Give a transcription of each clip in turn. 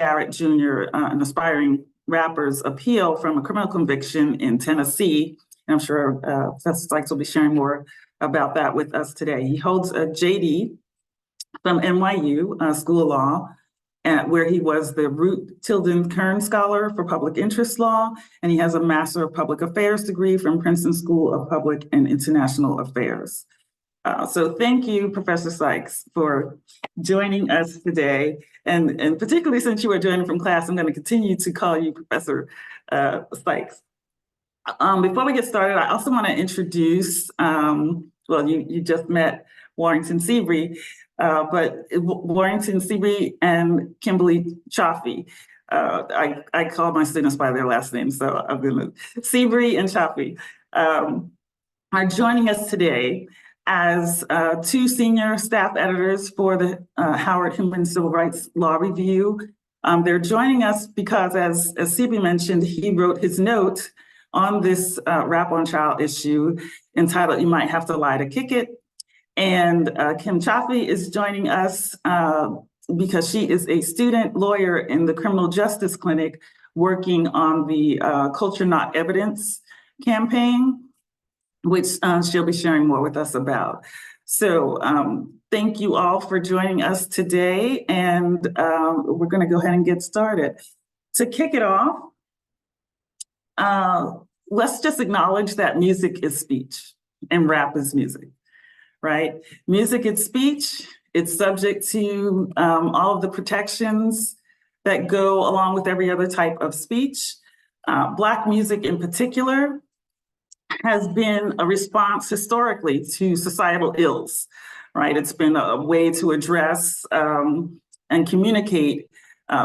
Garrett Jr., an aspiring rapper's appeal from a criminal conviction in Tennessee. And I'm sure Professor Sykes will be sharing more about that with us today. He holds a JD from NYU School of Law, where he was the Root Tilden Kern Scholar for Public Interest Law, and he has a Master of Public Affairs degree from Princeton School of Public and International Affairs. So thank you, Professor Sykes, for joining us today. And particularly since you are joining from class, I'm going to continue to call you Professor Sykes. Before we get started, I also want to introduce, well, you just met Warrington Seabree, but Warrington Seabree and Kimberly Chaffee. I call my students by their last name, so I'm going to Seabree and Chaffee are joining us today as two senior staff editors for the Howard Human Civil Rights Law Review. They're joining us because, as Seabree mentioned, he wrote his note on this rap on trial issue entitled "You Might Have to Lie to Kick It." And Kim Chaffee is joining us because she is a student lawyer in the Criminal Justice Clinic working on the Culture Not Evidence campaign, which she'll be sharing more with us about. So thank you all for joining us today, and we're going to go ahead and get started. To kick it off, let's just acknowledge that music is speech and rap is music, right? Music is speech. It's subject to all of the protections that go along with every other type of speech. Black music in particular has been a response historically to societal ills, right? It's been a way to address and communicate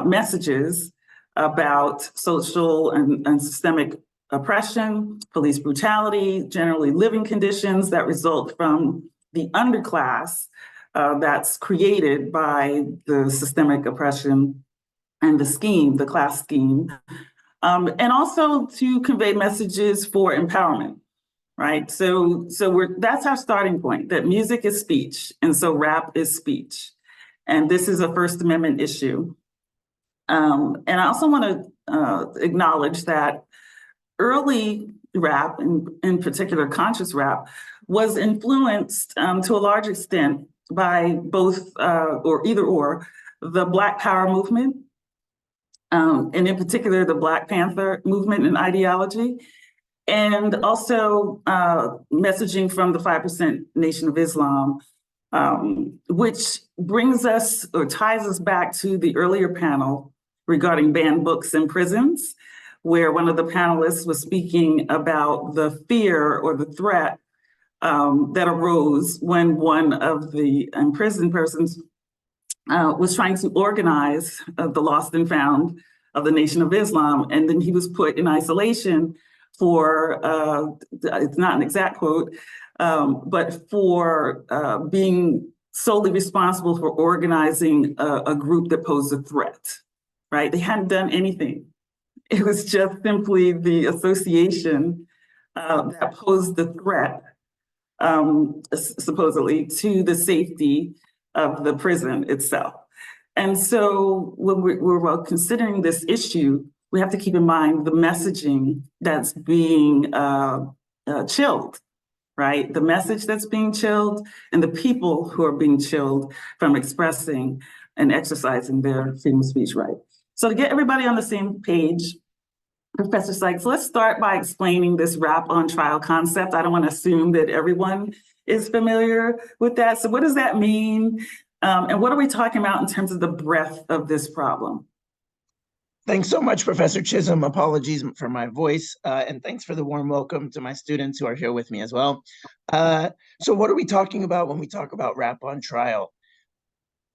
messages about social and systemic oppression, police brutality, generally living conditions that result from the underclass that's created by the systemic oppression and the class scheme. And also to convey messages for empowerment, right? So that's our starting point, that music is speech, and so rap is speech. And this is a First Amendment issue. And I also want to acknowledge that early rap, in particular conscious rap, was influenced to a large extent by both, or either or, the Black Power movement, and in particular, the Black Panther movement and ideology, and also messaging from the 5% Nation of Islam, which brings us or ties us back to the earlier panel regarding banned books in prisons, where one of the panelists was speaking about the fear or the threat that arose when one of the imprisoned persons was trying to organize the lost and found of the Nation of Islam. And then he was put in isolation for, it's not an exact quote, but for being solely responsible for organizing a group that posed a threat, right? They hadn't done anything. It was just simply the association that posed the threat, supposedly, to the safety of the prison itself. And so when we're considering this issue, we have to keep in mind the messaging that's being chilled, right? The message that's being chilled and the people who are being chilled from expressing and exercising their freedom of speech right. So to get everybody on the same page, Professor Sykes, let's start by explaining this rap on trial concept. I don't want to assume that everyone is familiar with that. So what does that mean? And what are we talking about in terms of the breadth of this problem? Thanks so much, Professor Chisolm. Apologies for my voice, and thanks for the warm welcome to my students who are here with me as well. So what are we talking about when we talk about rap on trial?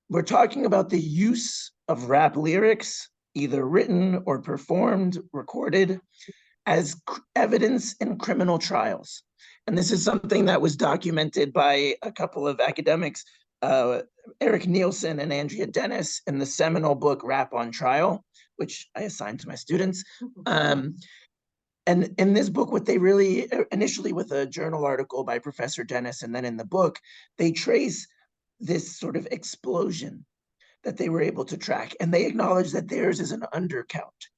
We're talking about the use of rap lyrics, either written or performed, recorded, as evidence in criminal trials. And this is something that was documented by a couple of academics, Eric Nielsen and Andrea Dennis, in the seminal book, Rap on Trial, which I assigned to my students. And in this book, what they really, initially with a journal article by Professor Dennis, and then in the book, they trace this sort of explosion that they were able to track, and they acknowledge that theirs is an undercount.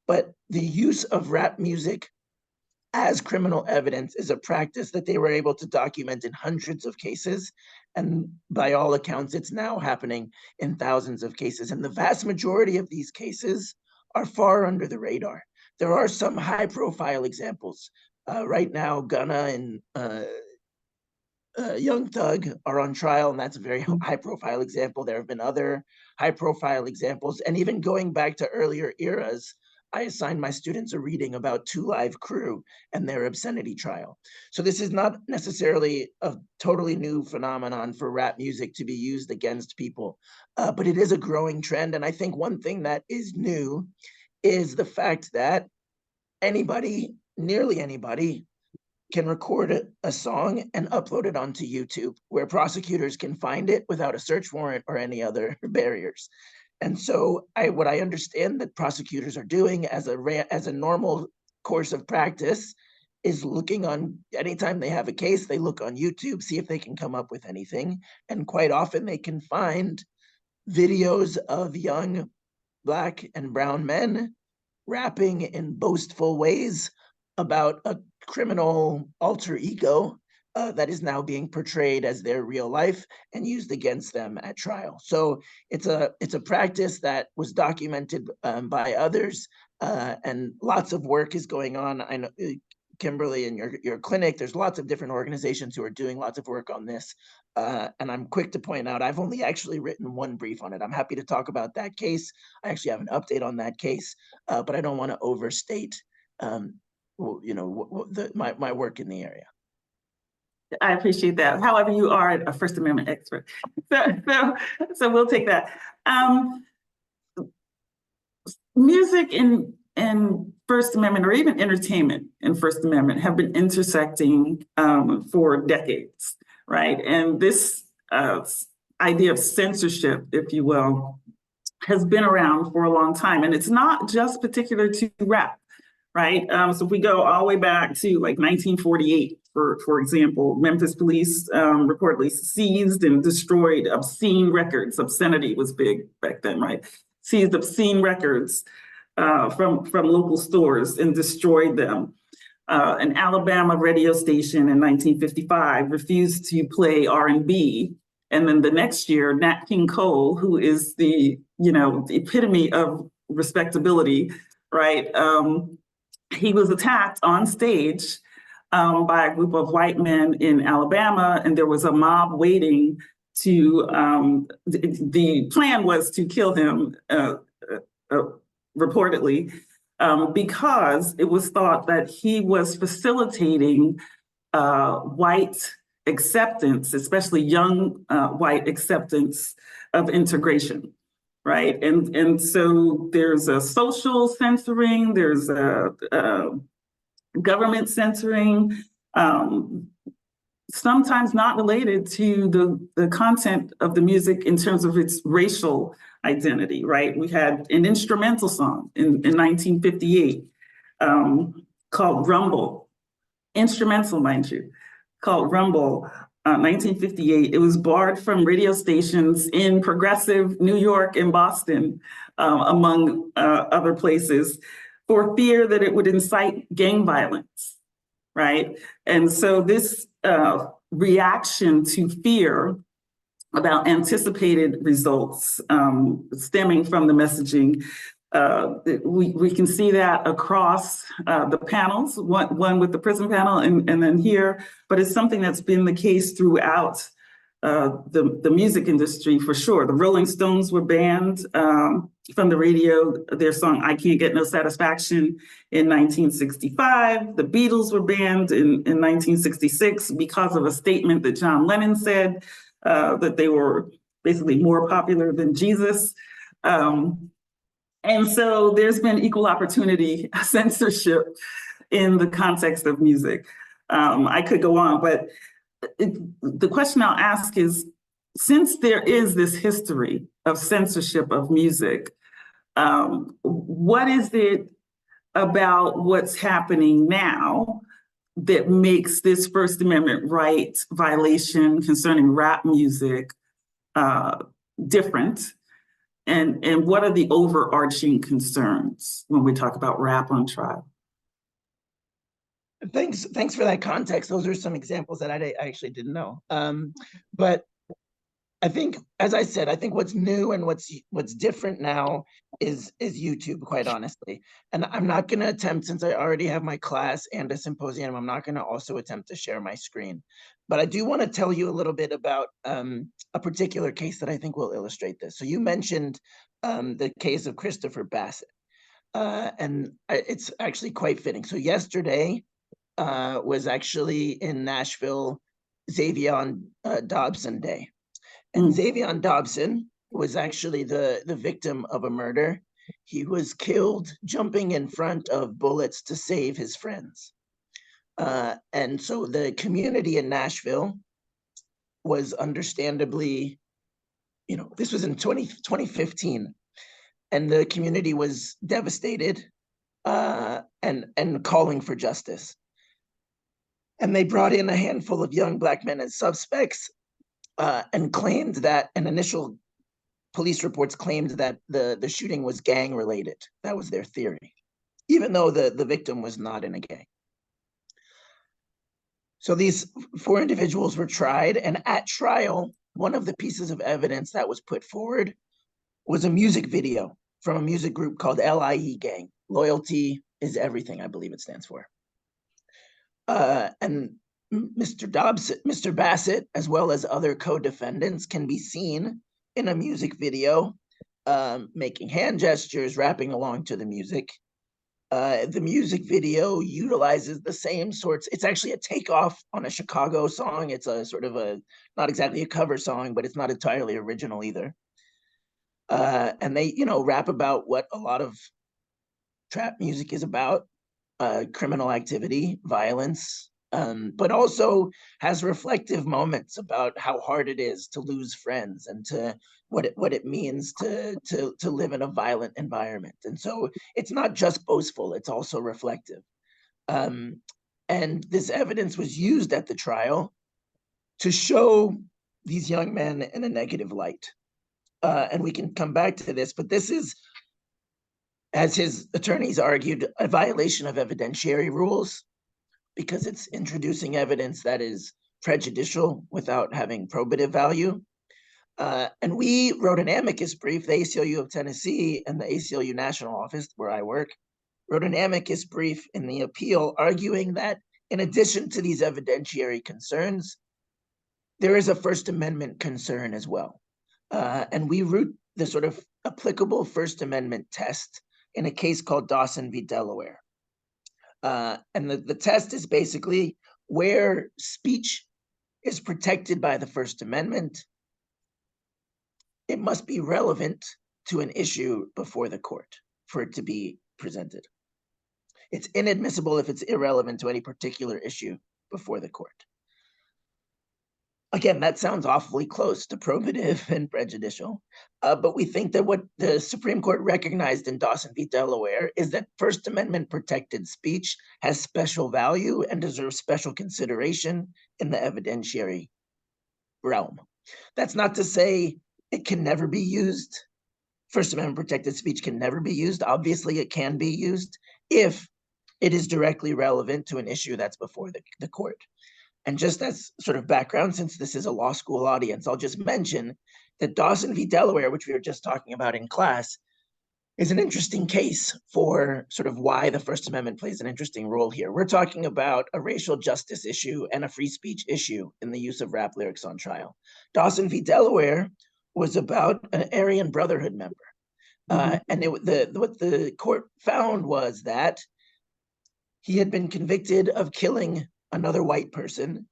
But the use of rap music as criminal evidence is a practice that they were able to document in hundreds of cases. And by all accounts, it's now happening in thousands of cases. And the vast majority of these cases are far under the radar. There are some high profile examples. Right now, Gunna and Young Thug are on trial, and that's a very high profile example. There have been other high profile examples. And even going back to earlier eras, I assigned my students a reading about 2 Live Crew and their obscenity trial. So this is not necessarily a totally new phenomenon for rap music to be used against people, but it is a growing trend. And I think one thing that is new is the fact that anybody, nearly anybody, can record a song and upload it onto YouTube, where prosecutors can find it without a search warrant or any other barriers. And so what I understand that prosecutors are doing as a normal course of practice is looking on, anytime they have a case, they look on YouTube, see if they can come up with anything. And quite often they can find videos of young Black and brown men rapping in boastful ways about a criminal alter ego that is now being portrayed as their real life and used against them at trial. So it's a practice that was documented by others, and lots of work is going on. I know, Kimberly, in your clinic, there's lots of different organizations who are doing lots of work on this. And I'm quick to point out, I've only actually written one brief on it. I'm happy to talk about that case. I actually have an update on that case, but I don't want to overstate my work in the area. I appreciate that. However, you are a First Amendment expert, so we'll take that. Music and First Amendment, or even entertainment and First Amendment, have been intersecting for decades, right? And this idea of censorship, if you will, has been around for a long time, and it's not just particular to rap, right? So if we go all the way back to like 1948, for example, Memphis police reportedly seized and destroyed obscene records. Obscenity was big back then, right? Seized obscene records from local stores and destroyed them. An Alabama radio station in 1955 refused to play R&B. And then the next year, Nat King Cole, who is the epitome of respectability, right? He was attacked on stage by a group of white men in Alabama, and there was a mob waiting to, the plan was to kill him, reportedly, because it was thought that he was facilitating white acceptance, especially young white acceptance of integration, right? And so there's a social censoring, there's a government censoring, sometimes not related to the content of the music in terms of its racial identity, right? We had an instrumental song in 1958 called Rumble, instrumental, mind you, called Rumble, 1958. It was barred from radio stations in progressive New York and Boston, among other places, for fear that it would incite gang violence, right? And so this reaction to fear about anticipated results stemming from the messaging, we can see that across the panels, one with the prison panel and then here, but it's something that's been the case throughout the music industry for sure. The Rolling Stones were banned from the radio, their song I Can't Get No Satisfaction in 1965. The Beatles were banned in 1966 because of a statement that John Lennon said, that they were basically more popular than Jesus. And so there's been equal opportunity censorship in the context of music. I could go on, but the question I'll ask is, since there is this history of censorship of music, what is it about what's happening now that makes this First Amendment right violation concerning rap music different? And what are the overarching concerns when we talk about rap on trial? Thanks for that context. Those are some examples that I actually didn't know. But I think, as I said, I think what's new and what's different now is YouTube, quite honestly. And I'm not going to attempt, since I already have my class and a symposium, I'm not going to also attempt to share my screen. But I do want to tell you a little bit about a particular case that I think will illustrate this. So you mentioned the case of Christopher Bassett, and it's actually quite fitting. So yesterday was actually in Nashville, Xavier Dobson Day. And Xavier Dobson was actually the victim of a murder. He was killed jumping in front of bullets to save his friends. And so the community in Nashville was understandably, this was in 2015, and the community was devastated and calling for justice. And they brought in a handful of young Black men as suspects, and claimed that, and initial police reports claimed that the shooting was gang related. That was their theory, even though the victim was not in a gang. So these 4 individuals were tried, and at trial, one of the pieces of evidence that was put forward was a music video from a music group called LIE Gang. Loyalty is everything, I believe it stands for. And Mr. Bassett, as well as other co-defendants, can be seen in a music video, making hand gestures, rapping along to the music. The music video utilizes the same sorts. It's actually a takeoff on a Chicago song. It's a sort of not exactly a cover song, but it's not entirely original either. And they, rap about what a lot of trap music is about, criminal activity, violence, but also has reflective moments about how hard it is to lose friends and to what it means to live in a violent environment. And so it's not just boastful, it's also reflective. And this evidence was used at the trial to show these young men in a negative light. And we can come back to this, but this is, as his attorneys argued, a violation of evidentiary rules, because it's introducing evidence that is prejudicial without having probative value. And we wrote an amicus brief, the ACLU of Tennessee and the ACLU National Office, where I work, wrote an amicus brief in the appeal arguing that in addition to these evidentiary concerns, there is a First Amendment concern as well. And we root the sort of applicable First Amendment test in a case called Dawson v. Delaware. And the test is basically where speech is protected by the First Amendment, it must be relevant to an issue before the court for it to be presented. It's inadmissible if it's irrelevant to any particular issue before the court. Again, that sounds awfully close to probative and prejudicial, but we think that what the Supreme Court recognized in Dawson v. Delaware is that First Amendment protected speech has special value and deserves special consideration in the evidentiary realm. That's not to say it can never be used. First Amendment protected speech can never be used. Obviously, it can be used if it is directly relevant to an issue that's before the court. And just as sort of background, since this is a law school audience, I'll just mention that Dawson v. Delaware, which we were just talking about in class, is an interesting case for sort of why the First Amendment plays an interesting role here. We're talking about a racial justice issue and a free speech issue in the use of rap lyrics on trial. Dawson v. Delaware was about an Aryan Brotherhood member. And what the court found was that he had been convicted of killing another white person,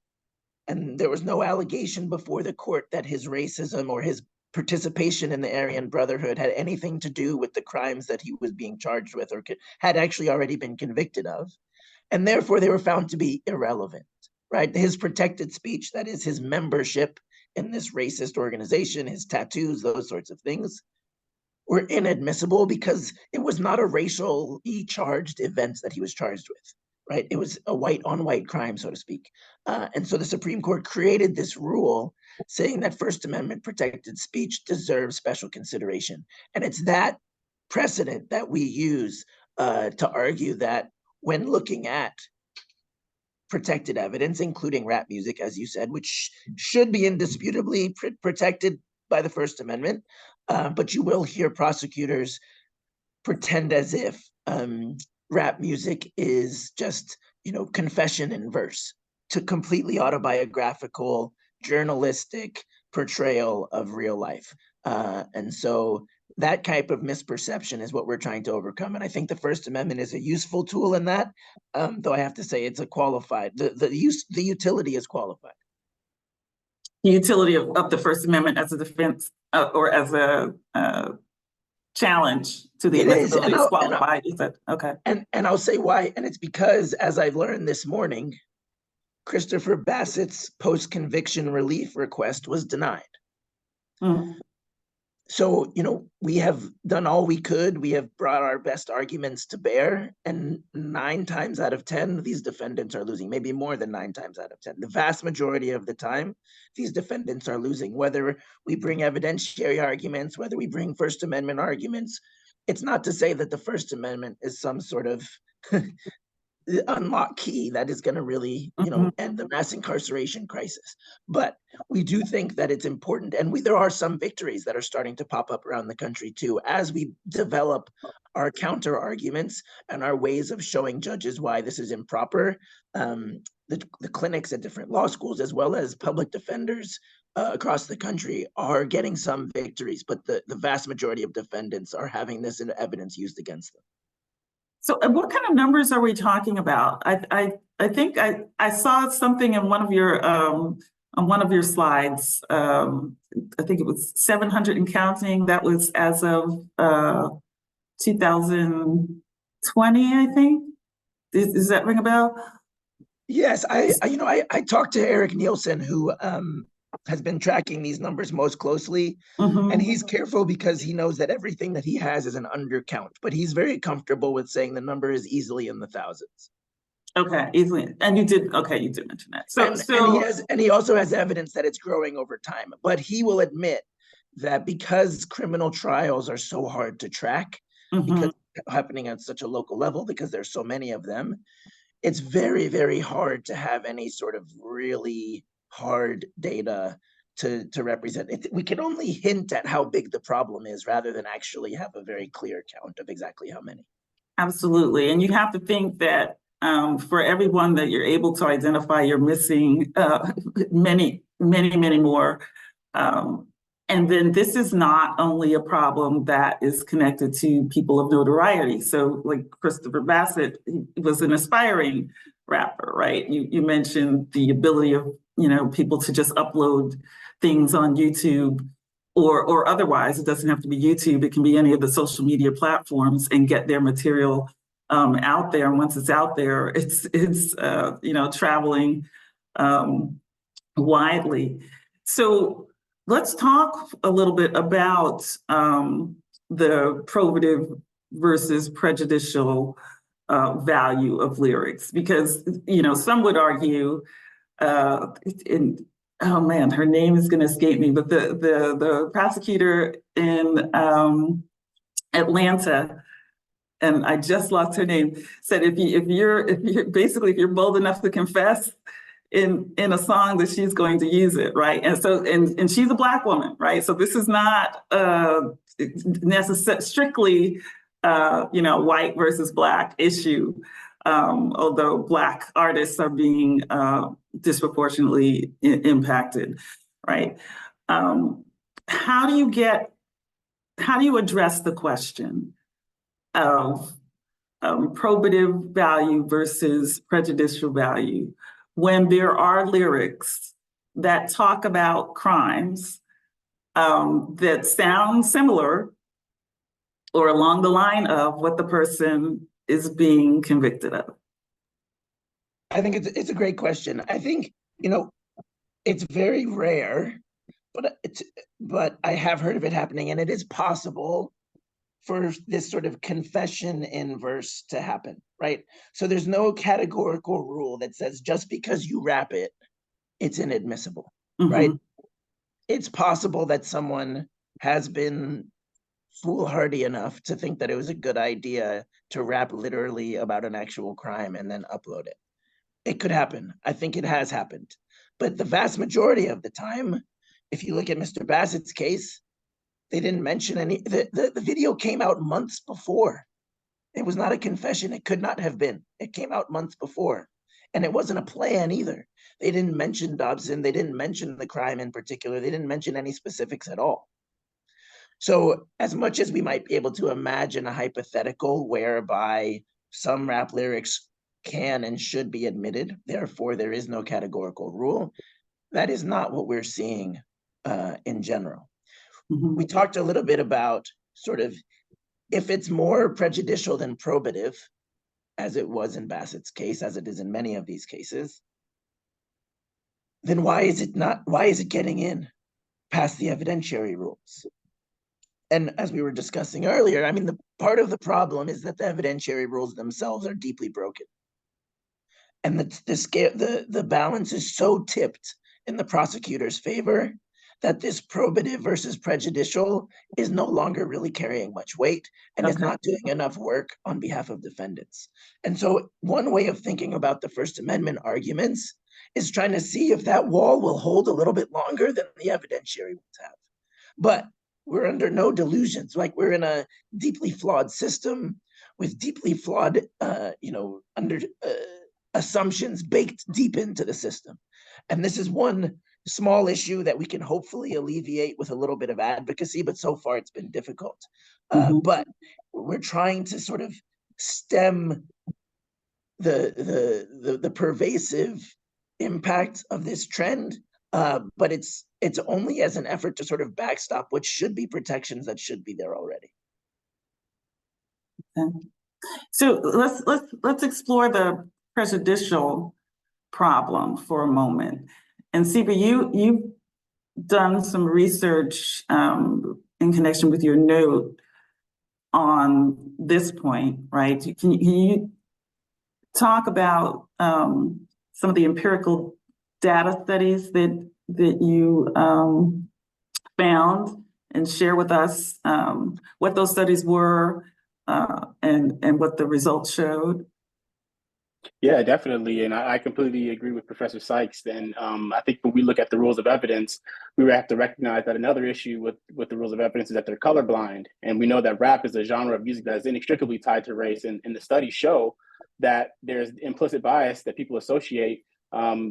and there was no allegation before the court that his racism or his participation in the Aryan Brotherhood had anything to do with the crimes that he was being charged with or had actually already been convicted of. And therefore, they were found to be irrelevant, right? His protected speech, that is his membership in this racist organization, his tattoos, those sorts of things, were inadmissible because it was not a racially charged event that he was charged with. right? It was a white on white crime, so to speak. And so the Supreme Court created this rule saying that First Amendment protected speech deserves special consideration. And it's that precedent that we use to argue that when looking at protected evidence, including rap music, as you said, which should be indisputably protected by the First Amendment, but you will hear prosecutors pretend as if rap music is just, confession in verse, to completely autobiographical, journalistic portrayal of real life. And so that type of misperception is what we're trying to overcome. And I think the First Amendment is a useful tool in that, though I have to say it's a qualified, the utility is qualified. The utility of the First Amendment as a defense or as a challenge to the admissibility is qualified. Is that okay? And I'll say why. And it's because, as I've learned this morning, Christopher Bassett's post-conviction relief request was denied. Mm. So, we have done all we could. We have brought our best arguments to bear, and 9 times out of 10, these defendants are losing, maybe more than 9 times out of 10. The vast majority of the time, these defendants are losing, whether we bring evidentiary arguments, whether we bring First Amendment arguments. It's not to say that the First Amendment is some sort of unlock key that is going to really, end the mass incarceration crisis. But we do think that it's important, and there are some victories that are starting to pop up around the country too, as we develop our counter arguments and our ways of showing judges why this is improper. The clinics at different law schools, as well as public defenders across the country, are getting some victories, but the vast majority of defendants are having this evidence used against them. So what kind of numbers are we talking about? I think I saw something in one of your on one of your slides. I think it was 700 and counting. That was as of 2020, I think. Does that ring a bell? Yes, I talked to Eric Nielsen, who has been tracking these numbers most closely. Mm-hmm. And he's careful because he knows that everything that he has is an undercount, but he's very comfortable with saying the number is easily in the thousands. Okay, easily. And you did mention that. And he also has evidence that it's growing over time, but he will admit that because criminal trials are so hard to track, mm-hmm. because they're happening at such a local level, because there's so many of them, it's very, very hard to have any sort of really hard data to represent it. We can only hint at how big the problem is rather than actually have a very clear count of exactly how many. Absolutely. And you have to think that for everyone that you're able to identify, you're missing many, many, many more. And then this is not only a problem that is connected to people of notoriety. So like Christopher Bassett, he was an aspiring rapper, right? You mentioned the ability of, people to just upload things on YouTube or otherwise. It doesn't have to be YouTube. It can be any of the social media platforms and get their material out there. And once it's out there, it's traveling widely. So let's talk a little bit about the probative versus prejudicial value of lyrics, because some would argue, oh man, her name is going to escape me, but the prosecutor in Atlanta, and I just lost her name, said if you're bold enough to confess in a song, that she's going to use it, right? And so and she's a Black woman, right? So this is not strictly white versus Black issue, although Black artists are being disproportionately impacted, right? How do you address the question of probative value versus prejudicial value when there are lyrics that talk about crimes that sound similar or along the line of what the person is being convicted of? I think it's a great question. I think, it's very rare, but I have heard of it happening, and it is possible for this sort of confession in verse to happen, right? So there's no categorical rule that says just because you rap it, it's inadmissible, right? It's possible that someone has been foolhardy enough to think that it was a good idea to rap literally about an actual crime and then upload it. It could happen. I think it has happened. But the vast majority of the time, if you look at Mr. Bassett's case, they didn't mention any, the video came out months before. It was not a confession. It could not have been. It came out months before. And it wasn't a plan either. They didn't mention Dobson. They didn't mention the crime in particular. They didn't mention any specifics at all. So as much as we might be able to imagine a hypothetical whereby some rap lyrics can and should be admitted, therefore there is no categorical rule, that is not what we're seeing in general. We talked a little bit about sort of if it's more prejudicial than probative, as it was in Bassett's case, as it is in many of these cases, then why is it getting in past the evidentiary rules? And as we were discussing earlier, I mean, the part of the problem is that the evidentiary rules themselves are deeply broken. And the balance is so tipped in the prosecutor's favor that this probative versus prejudicial is no longer really carrying much weight and is not doing enough work on behalf of defendants. And so one way of thinking about the First Amendment arguments is trying to see if that wall will hold a little bit longer than the evidentiary ones have. But we're under no delusions. Like, we're in a deeply flawed system with deeply flawed, assumptions baked deep into the system. And this is one small issue that we can hopefully alleviate with a little bit of advocacy, but so far it's been difficult. But we're trying to sort of stem the pervasive impact of this trend, but it's only as an effort to sort of backstop what should be protections that should be there already. Okay. So let's explore the prejudicial problem for a moment. And Siba, you've done some research in connection with your note on this point, right? Can you talk about some of the empirical data studies that you found and share with us what those studies were and what the results showed? Yeah, definitely. And I completely agree with Professor Sykes. And I think when we look at the rules of evidence, we have to recognize that another issue with the rules of evidence is that they're colorblind. And we know that rap is a genre of music that is inextricably tied to race. And the studies show that there's implicit bias that people associate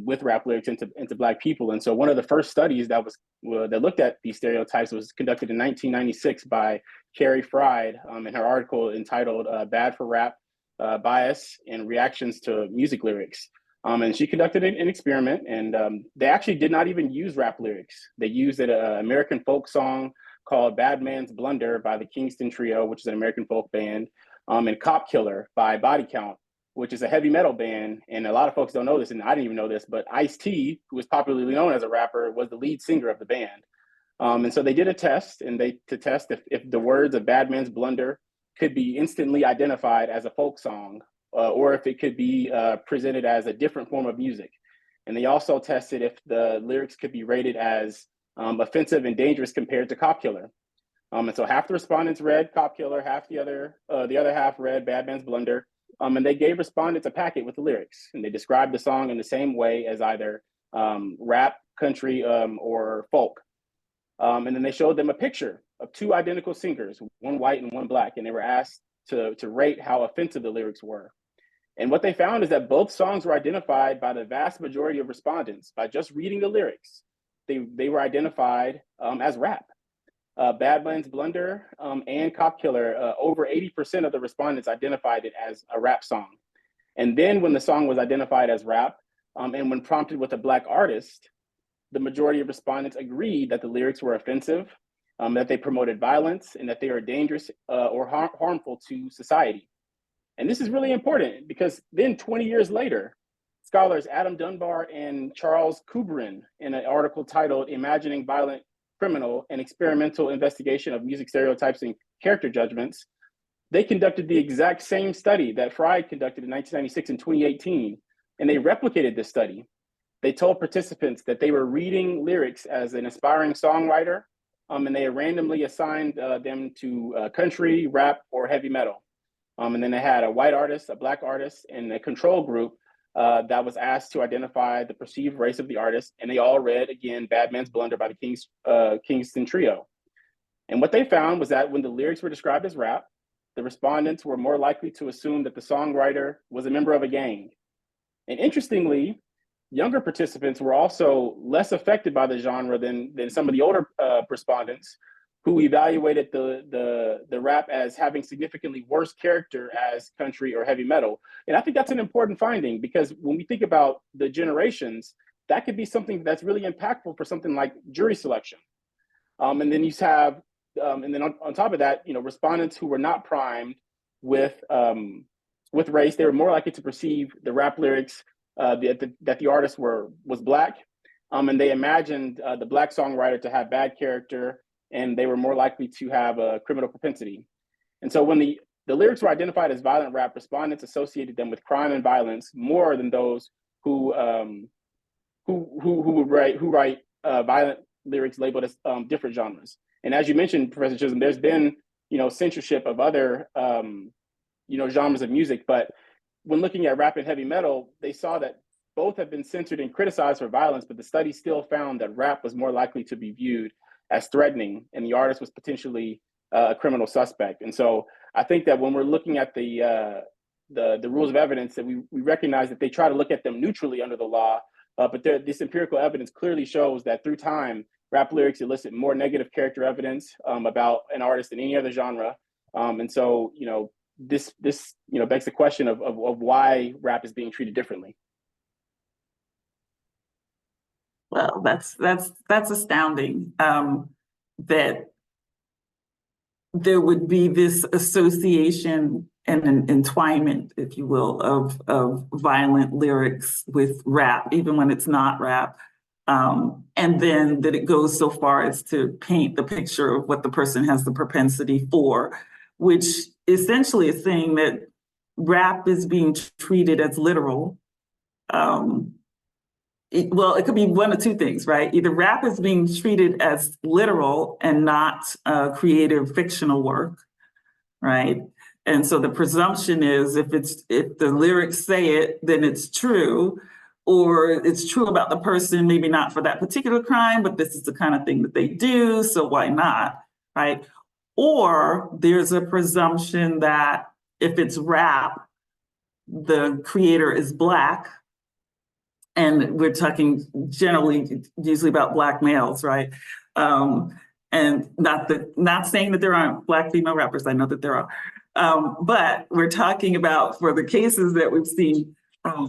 with rap lyrics into Black people. And so one of the first studies that looked at these stereotypes was conducted in 1996 by Carrie Fried in her article entitled Bad for Rap, Bias and Reactions to Music Lyrics. And she conducted an experiment, and they actually did not even use rap lyrics. They used an American folk song called Bad Man's Blunder by the Kingston Trio, which is an American folk band, and Cop Killer by Body Count, which is a heavy metal band. And a lot of folks don't know this, and I didn't even know this, but Ice-T, who was popularly known as a rapper, was the lead singer of the band. And so they did a test, to test if the words of Bad Man's Blunder could be instantly identified as a folk song, or if it could be presented as a different form of music. And they also tested if the lyrics could be rated as offensive and dangerous compared to Cop Killer. And so half the respondents read Cop Killer, half the other half read Bad Man's Blunder. And they gave respondents a packet with the lyrics, and they described the song in the same way as either rap, country, or folk. And then they showed them a picture of two identical singers, one white and one Black, and they were asked to rate how offensive the lyrics were. And what they found is that both songs were identified by the vast majority of respondents by just reading the lyrics. They were identified as rap. Bad Man's Blunder and Cop Killer, over 80% of the respondents identified it as a rap song. And then when the song was identified as rap, and when prompted with a Black artist, the majority of respondents agreed that the lyrics were offensive, that they promoted violence, and that they are dangerous or harmful to society. And this is really important because then 20 years later, scholars Adam Dunbar and Charles Kubrin, in an article titled Imagining Violent Criminal, an Experimental Investigation of Music Stereotypes in character judgments, they conducted the exact same study that Fry conducted in 1996 and 2018, and they replicated this study. They told participants that they were reading lyrics as an aspiring songwriter, and they randomly assigned them to country, rap, or heavy metal. And then they had a white artist, a black artist, and a control group that was asked to identify the perceived race of the artist, and they all read, again, Bad Man's Blunder by the Kingston Trio. And what they found was that when the lyrics were described as rap, the respondents were more likely to assume that the songwriter was a member of a gang. And interestingly, younger participants were also less affected by the genre than some of the older respondents, who evaluated the rap as having significantly worse character as country or heavy metal. And I think that's an important finding, because when we think about the generations, that could be something that's really impactful for something like jury selection. And then you have, and then on top of that, you know, respondents who were not primed with race, they were more likely to perceive the rap lyrics that the artist was Black, and they imagined the Black songwriter to have bad character, and they were more likely to have a criminal propensity. And so when the lyrics were identified as violent rap, respondents associated them with crime and violence more than those who write violent lyrics labeled as different genres. And as you mentioned, Professor Chisolm, there's been, you know, censorship of other you know, genres of music, but when looking at rap and heavy metal, they saw that both have been censored and criticized for violence, but the study still found that rap was more likely to be viewed as threatening, and the artist was potentially a criminal suspect. And so I think that when we're looking at the rules of evidence, that we recognize that they try to look at them neutrally under the law, but this empirical evidence clearly shows that through time, rap lyrics elicit more negative character evidence about an artist than any other genre. And so, you know, this you know, begs the question of why rap is being treated differently. Well, that's astounding, that there would be this association and an entwinement, if you will, of violent lyrics with rap, even when it's not rap. And then that it goes so far as to paint the picture of what the person has the propensity for, which essentially is saying that rap is being treated as literal. It could be one of two things, right? Either rap is being treated as literal and not creative fictional work, right? And so the presumption is if the lyrics say it, then it's true, or it's true about the person, maybe not for that particular crime, but this is the kind of thing that they do, so why not, right? Or there's a presumption that if it's rap, the creator is Black, and we're talking usually about Black males, right? And not saying that there aren't Black female rappers, I know that there are, but we're talking about, for the cases that we've seen,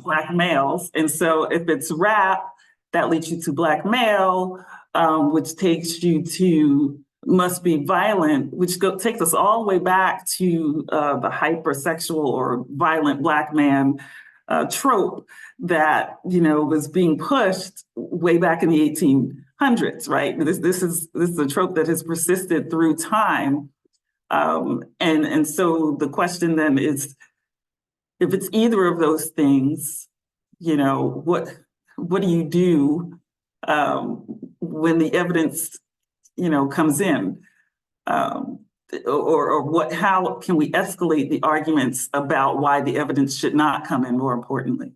Black males. And so if it's rap, that leads you to Black male, which takes you to must be violent, which takes us all the way back to the hypersexual or violent Black man trope that, you know, was being pushed way back in the 1800s, right? This is a trope that has persisted through time. And so the question then is, if it's either of those things, you know, what do you do when the evidence, you know, comes in? Or how can we escalate the arguments about why the evidence should not come in, more importantly?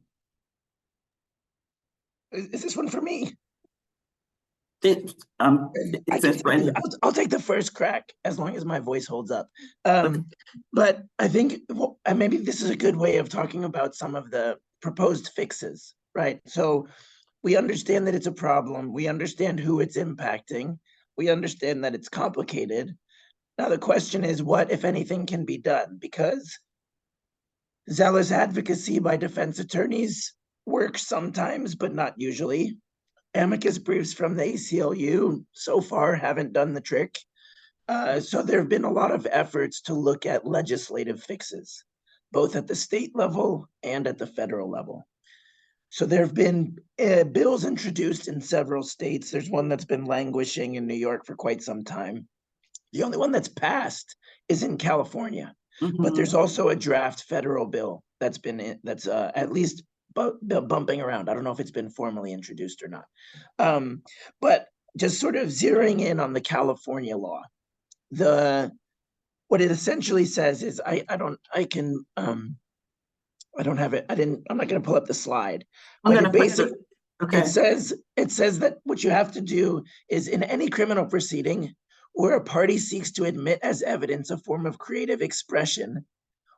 Is this one for me? I'll take the first crack as long as my voice holds up. But I think maybe this is a good way of talking about some of the proposed fixes, right? So we understand that it's a problem. We understand who it's impacting. We understand that it's complicated. Now the question is, what, if anything, can be done? Because zealous advocacy by defense attorneys works sometimes, but not usually. Amicus briefs from the ACLU so far haven't done the trick. So there have been a lot of efforts to look at legislative fixes, both at the state level and at the federal level. So there have been bills introduced in several states. There's one that's been languishing in New York for quite some time. The only one that's passed is in California, but there's Mhm. also a draft federal bill that's at least bumping around. I don't know if it's been formally introduced or not. But just sort of zeroing in on the California law, what it essentially says is I'm not going to pull up the slide, I'm but gonna put it, okay. it says that what you have to do is, in any criminal proceeding where a party seeks to admit as evidence a form of creative expression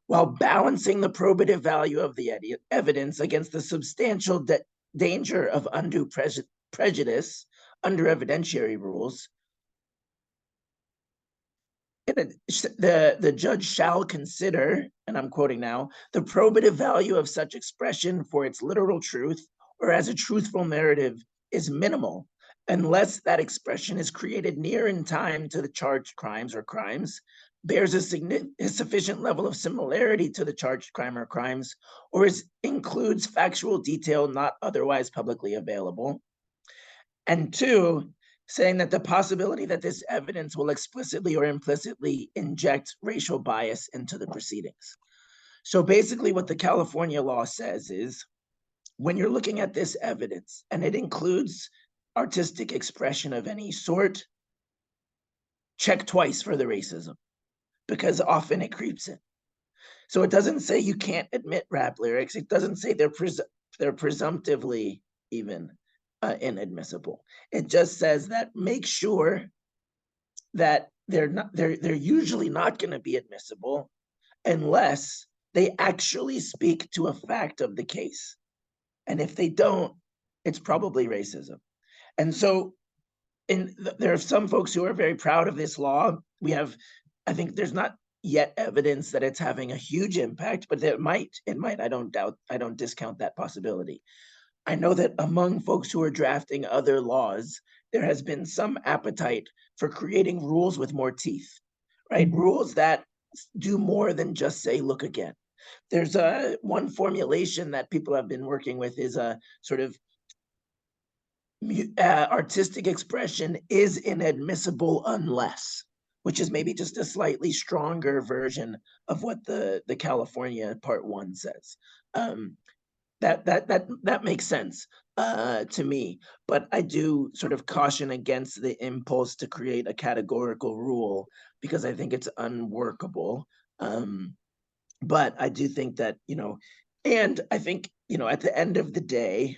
while balancing the probative value of the evidence against the substantial danger of undue prejudice under evidentiary rules, the judge shall consider, and I'm quoting now, the probative value of such expression for its literal truth or as a truthful narrative is minimal, unless that expression is created near in time to the charged crimes or crimes, bears a sufficient level of similarity to the charged crime or crimes, or includes factual detail not otherwise publicly available. And two, saying that the possibility that this evidence will explicitly or implicitly inject racial bias into the proceedings. So basically what the California law says is, when you're looking at this evidence, and it includes artistic expression of any sort, check twice for the racism, because often it creeps in. So it doesn't say you can't admit rap lyrics. It doesn't say they're presumptively even inadmissible. It just says that make sure that they're usually not going to be admissible unless they actually speak to a fact of the case. And if they don't, it's probably racism. And so there are some folks who are very proud of this law. I think there's not yet evidence that it's having a huge impact, but it might. I don't discount that possibility. I know that among folks who are drafting other laws, there has been some appetite for creating rules with more teeth, right? Mm-hmm. Rules that do more than just say, look again. There's one formulation that people have been working with is a sort of artistic expression is inadmissible unless, which is maybe just a slightly stronger version of what the California Part 1 says. That makes sense to me, but I do sort of caution against the impulse to create a categorical rule because I think it's unworkable. But I do think that, and I think, at the end of the day,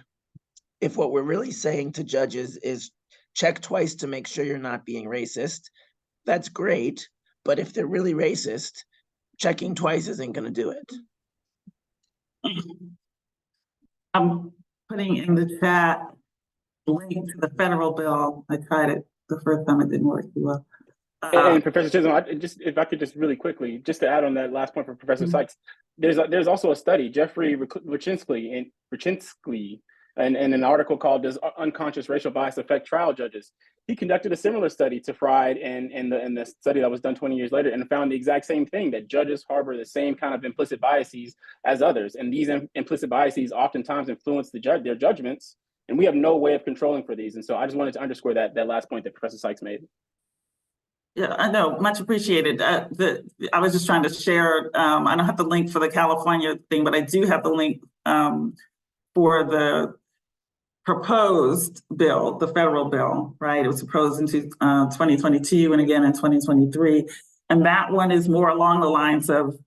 if what we're really saying to judges is check twice to make sure you're not being racist, that's great. But if they're really racist, checking twice isn't going to do it. I'm putting in the chat link to the federal bill. I tried it the first time, it didn't work too well. And Professor Chisolm, if I could just really quickly, just to add on that last point for Professor Sykes, there's also a study, Jeffrey Rachinsky in an article called "Does Unconscious Racial Bias Affect Trial Judges?" He conducted a similar study to Fried in the study that was done 20 years later, and found the exact same thing, that judges harbor the same kind of implicit biases as others, and these implicit biases oftentimes influence their judgments, and we have no way of controlling for these. And so I just wanted to underscore that last point that Professor Sykes made. Yeah, I know, much appreciated. I was just trying to share, I don't have the link for the California thing, but I do have the link for the proposed bill, the federal bill, right? It was proposed in 2022 and again in 2023. And that one is more along the lines of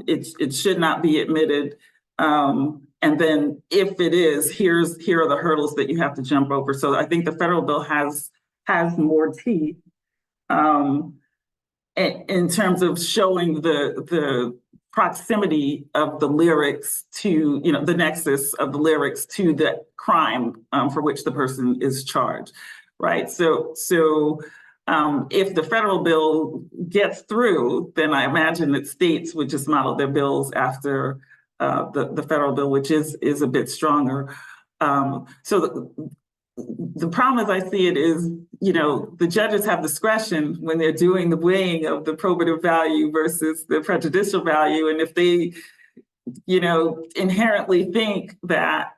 it should not be admitted. And then if it is, here are the hurdles that you have to jump over. So I think the federal bill has more teeth. In terms of showing the proximity of the lyrics to, the nexus of the lyrics to the crime for which the person is charged, right? So if the federal bill gets through, then I imagine that states would just model their bills after the federal bill, which is a bit stronger. So the problem as I see it is, the judges have discretion when they're doing the weighing of the probative value versus the prejudicial value. And if they, inherently think that,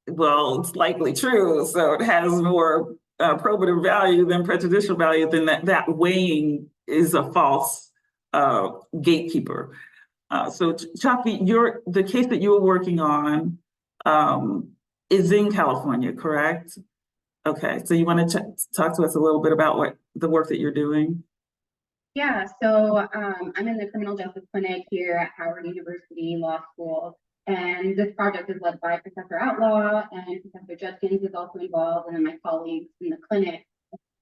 well, it's likely true, so it has more probative value than prejudicial value, then that weighing is a false gatekeeper. So Chafi, the case that you were working on is in California, correct? Okay, so you want to talk to us a little bit about what the work that you're doing? Yeah, so I'm in the criminal justice clinic here at Howard University Law School, and this project is led by Professor Outlaw, and Professor Judkins is also involved, and then my colleagues in the clinic.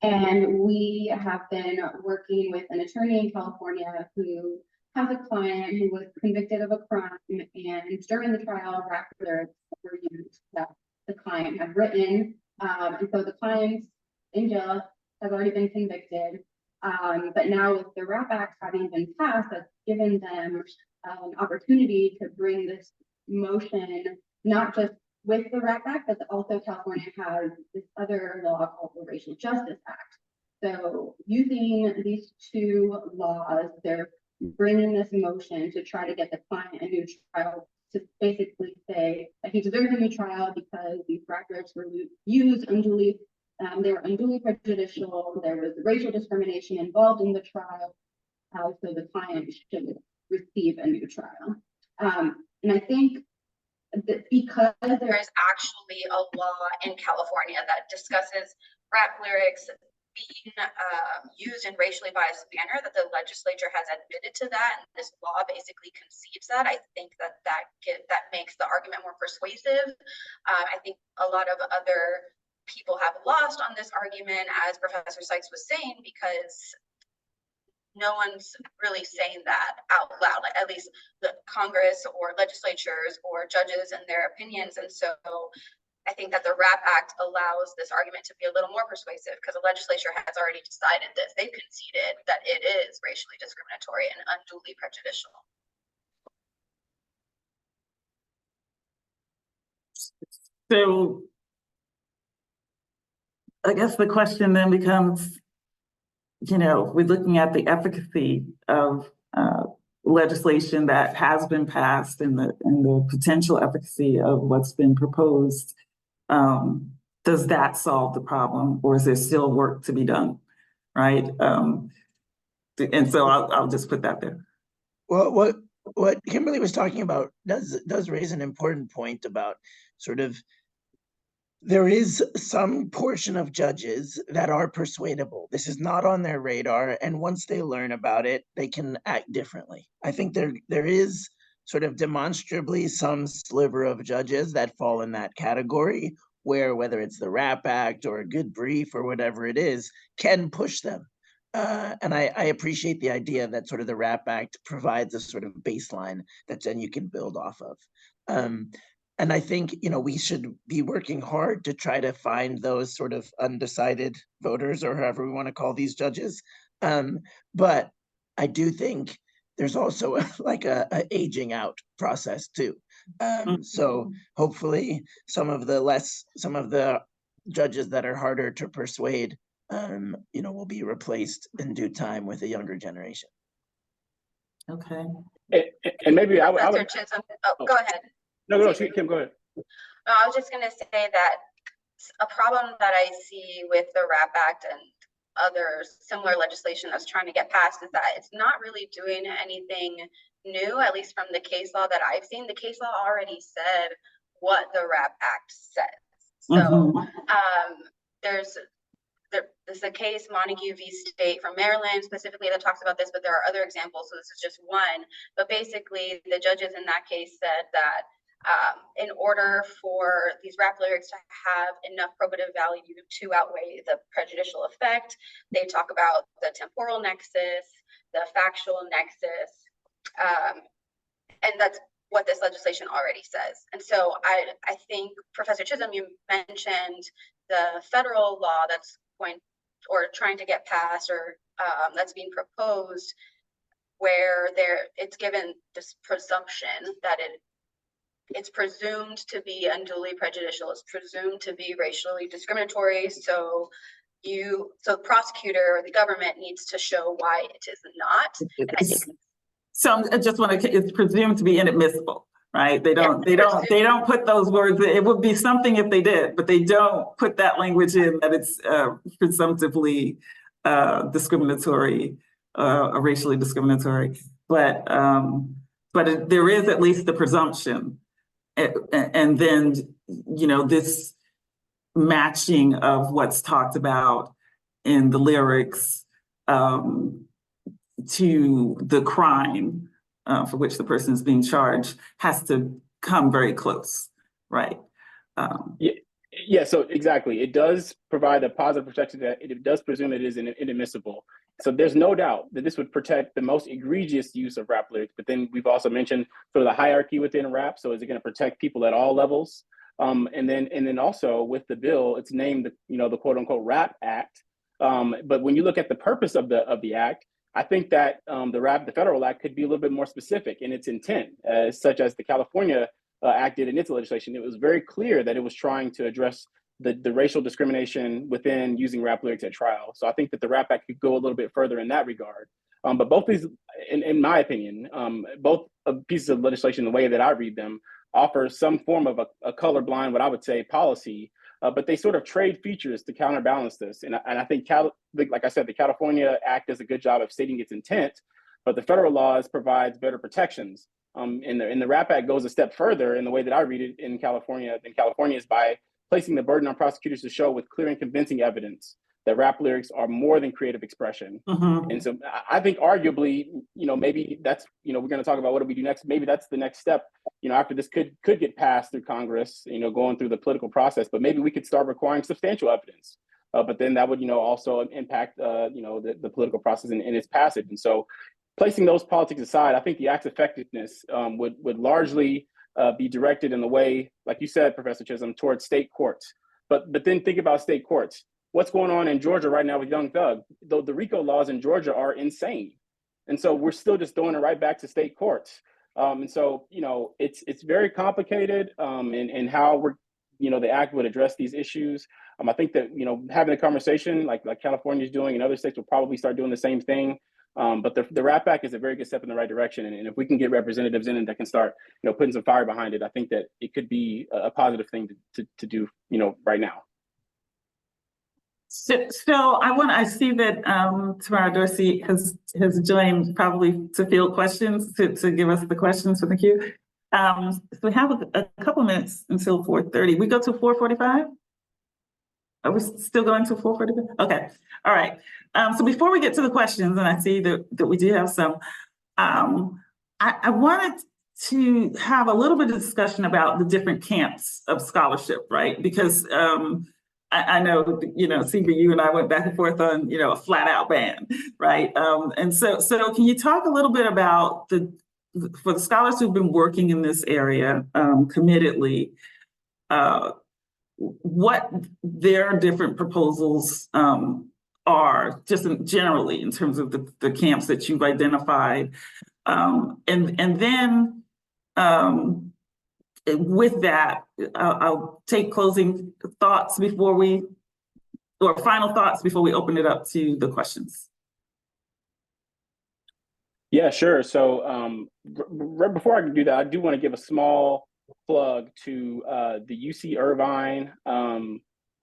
And we have been working with an attorney in California who has a client who was convicted of a crime, and during the trial, rap lyrics were used that the client had written. And so the client in jail has already been convicted. But now with the RAP Act having been passed, that's given them an opportunity to bring this motion, not just with the RAP Act, but also California has this other law called the Racial Justice Act. So using these two laws, they're bringing this motion to try to get the client a new trial, to basically say that he deserves a new trial because these records were used unduly. They were unduly prejudicial. There was racial discrimination involved in the trial. So the client should receive a new trial. And I think that because there is actually a law in California that discusses rap lyrics being used in racially biased manner, that the legislature has admitted to that, and this law basically concedes that. I think that makes the argument more persuasive. I think a lot of other people have lost on this argument, as Professor Sykes was saying, because no one's really saying that out loud, like at least the Congress or legislatures or judges and their opinions. And so I think that the RAP Act allows this argument to be a little more persuasive because the legislature has already decided this. They've conceded that it is racially discriminatory and unduly prejudicial. So I guess the question then becomes, we're looking at the efficacy of legislation that has been passed and the potential efficacy of what's been proposed. Does that solve the problem, or is there still work to be done, right? And so I'll just put that there. Well, what Kimberly was talking about does raise an important point about sort of, there is some portion of judges that are persuadable. This is not on their radar, and once they learn about it, they can act differently. I think there is sort of demonstrably some sliver of judges that fall in that category, where whether it's the RAP Act or a good brief or whatever it is, can push them. And I appreciate the idea that sort of the RAP Act provides a sort of baseline that then you can build off of. And I think, we should be working hard to try to find those sort of undecided voters, or however we want to call these judges. But I do think there's also like a aging out process too. So hopefully some of the judges that are harder to persuade, will be replaced in due time with a younger generation. Okay. And maybe I would. Chisolm, go ahead. No, Kim, go ahead. No, I was just going to say that a problem that I see with the RAP Act and other similar legislation that's trying to get passed is that it's not really doing anything new, at least from the case law that I've seen. The case law already said what the RAP Act says. So there's a case, Montague v. State from Maryland specifically, that talks about this, but there are other examples, so this is just one. But basically, the judges in that case said that in order for these rap lyrics to have enough probative value to outweigh the prejudicial effect, they talk about the temporal nexus, the factual nexus, and that's what this legislation already says. And so I think, Professor Chisolm, you mentioned the federal law that's trying to get passed, or that's being proposed, where it's given this presumption that it's presumed to be unduly prejudicial, it's presumed to be racially discriminatory. So the prosecutor or the government needs to show why it is not. And I think, so I just want to, it's presumed to be inadmissible. right? They don't put those words. It would be something if they did, but they don't put that language in that it's presumptively discriminatory, or racially discriminatory. But there is at least the presumption, and then this matching of what's talked about in the lyrics to the crime for which the person is being charged has to come very close, right? Yeah, so exactly. It does provide a positive protection that it does presume it is inadmissible. So there's no doubt that this would protect the most egregious use of rap lyrics. But then we've also mentioned sort of the hierarchy within rap. So is it going to protect people at all levels? And then also with the bill, it's named the quote unquote Rap Act. But when you look at the purpose of the act, I think that the federal act could be a little bit more specific in its intent, such as the California Act did in its legislation. It was very clear that it was trying to address the racial discrimination within using rap lyrics at trial. So I think that the Rap Act could go a little bit further in that regard. But both these, in my opinion, both pieces of legislation, the way that I read them, offer some form of a colorblind, what I would say, policy, but they sort of trade features to counterbalance this. And I think, like I said, the California Act does a good job of stating its intent, but the federal laws provides better protections. And the Rap Act goes a step further in the way that I read it in California is by placing the burden on prosecutors to show with clear and convincing evidence that rap lyrics are more than creative expression. Mm-hmm. And so I think arguably, maybe that's, we're going to talk about what do we do next. Maybe that's the next step, after this could get passed through Congress, going through the political process, but maybe we could start requiring substantial evidence. But then that would, also impact, the political process in its passage. And so placing those politics aside, I think the act's effectiveness would largely be directed in the way, like you said, Professor Chisolm, towards state courts. But then think about state courts. What's going on in Georgia right now with Young Thug? Though the RICO laws in Georgia are insane. And so we're still just throwing it right back to state courts. And so, it's very complicated in how the act would address these issues. I think that, having a conversation like California is doing and other states will probably start doing the same thing. But the Rap Act is a very good step in the right direction. And if we can get representatives in that can start, putting some fire behind it, I think that it could be a positive thing to do, right now. So I see that Tamara Dorsey has joined probably to field questions, to give us the questions from the queue. So we have a couple minutes until 4:30. We go to 4:45? Are we still going to 4:45? Okay, all right. So before we get to the questions, and I see that we do have some, I wanted to have a little bit of discussion about the different camps of scholarship, right? Because I know, CB, you and I went back and forth on, a flat out ban, right? And so can you talk a little bit about for the scholars who've been working in this area committedly, what their different proposals are, just generally in terms of the camps that you've identified, and then with that, I'll take closing thoughts final thoughts before we open it up to the questions. Yeah, sure. So right before I can do that, I do want to give a small plug to the UC Irvine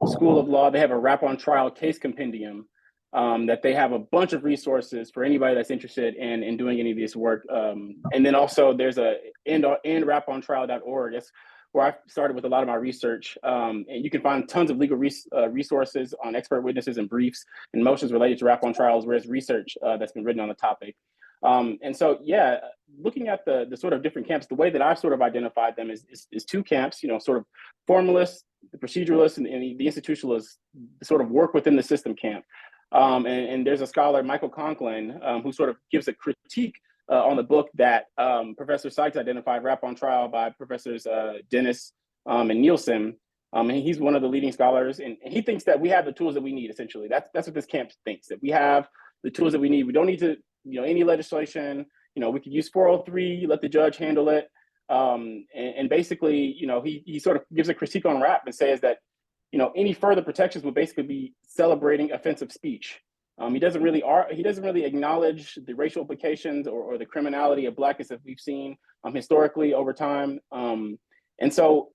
School of Law. They have a Rap on Trial case compendium that they have a bunch of resources for anybody that's interested in doing any of this work. And then also there's a endrapontrial.org. That's where I started with a lot of my research. And you can find tons of legal resources on expert witnesses and briefs and motions related to rap on trials, where it's research that's been written on the topic. And so, yeah, looking at the sort of different camps, the way that I've sort of identified them is two camps, sort of formalists, the proceduralists, and the institutionalists sort of work within the system camp. And there's a scholar, Michael Conklin, who sort of gives a critique on the book that Professor Sykes identified, Rap on Trial, by Professors Dennis and Nielsen. And he's one of the leading scholars, and he thinks that we have the tools that we need, essentially. That's what this camp thinks, that we have the tools that we need. We don't need to, any legislation, we could use 403, let the judge handle it. And basically, he sort of gives a critique on rap and says that, any further protections would basically be celebrating offensive speech. He doesn't really acknowledge the racial implications or the criminality of Blackness that we've seen historically over time. And so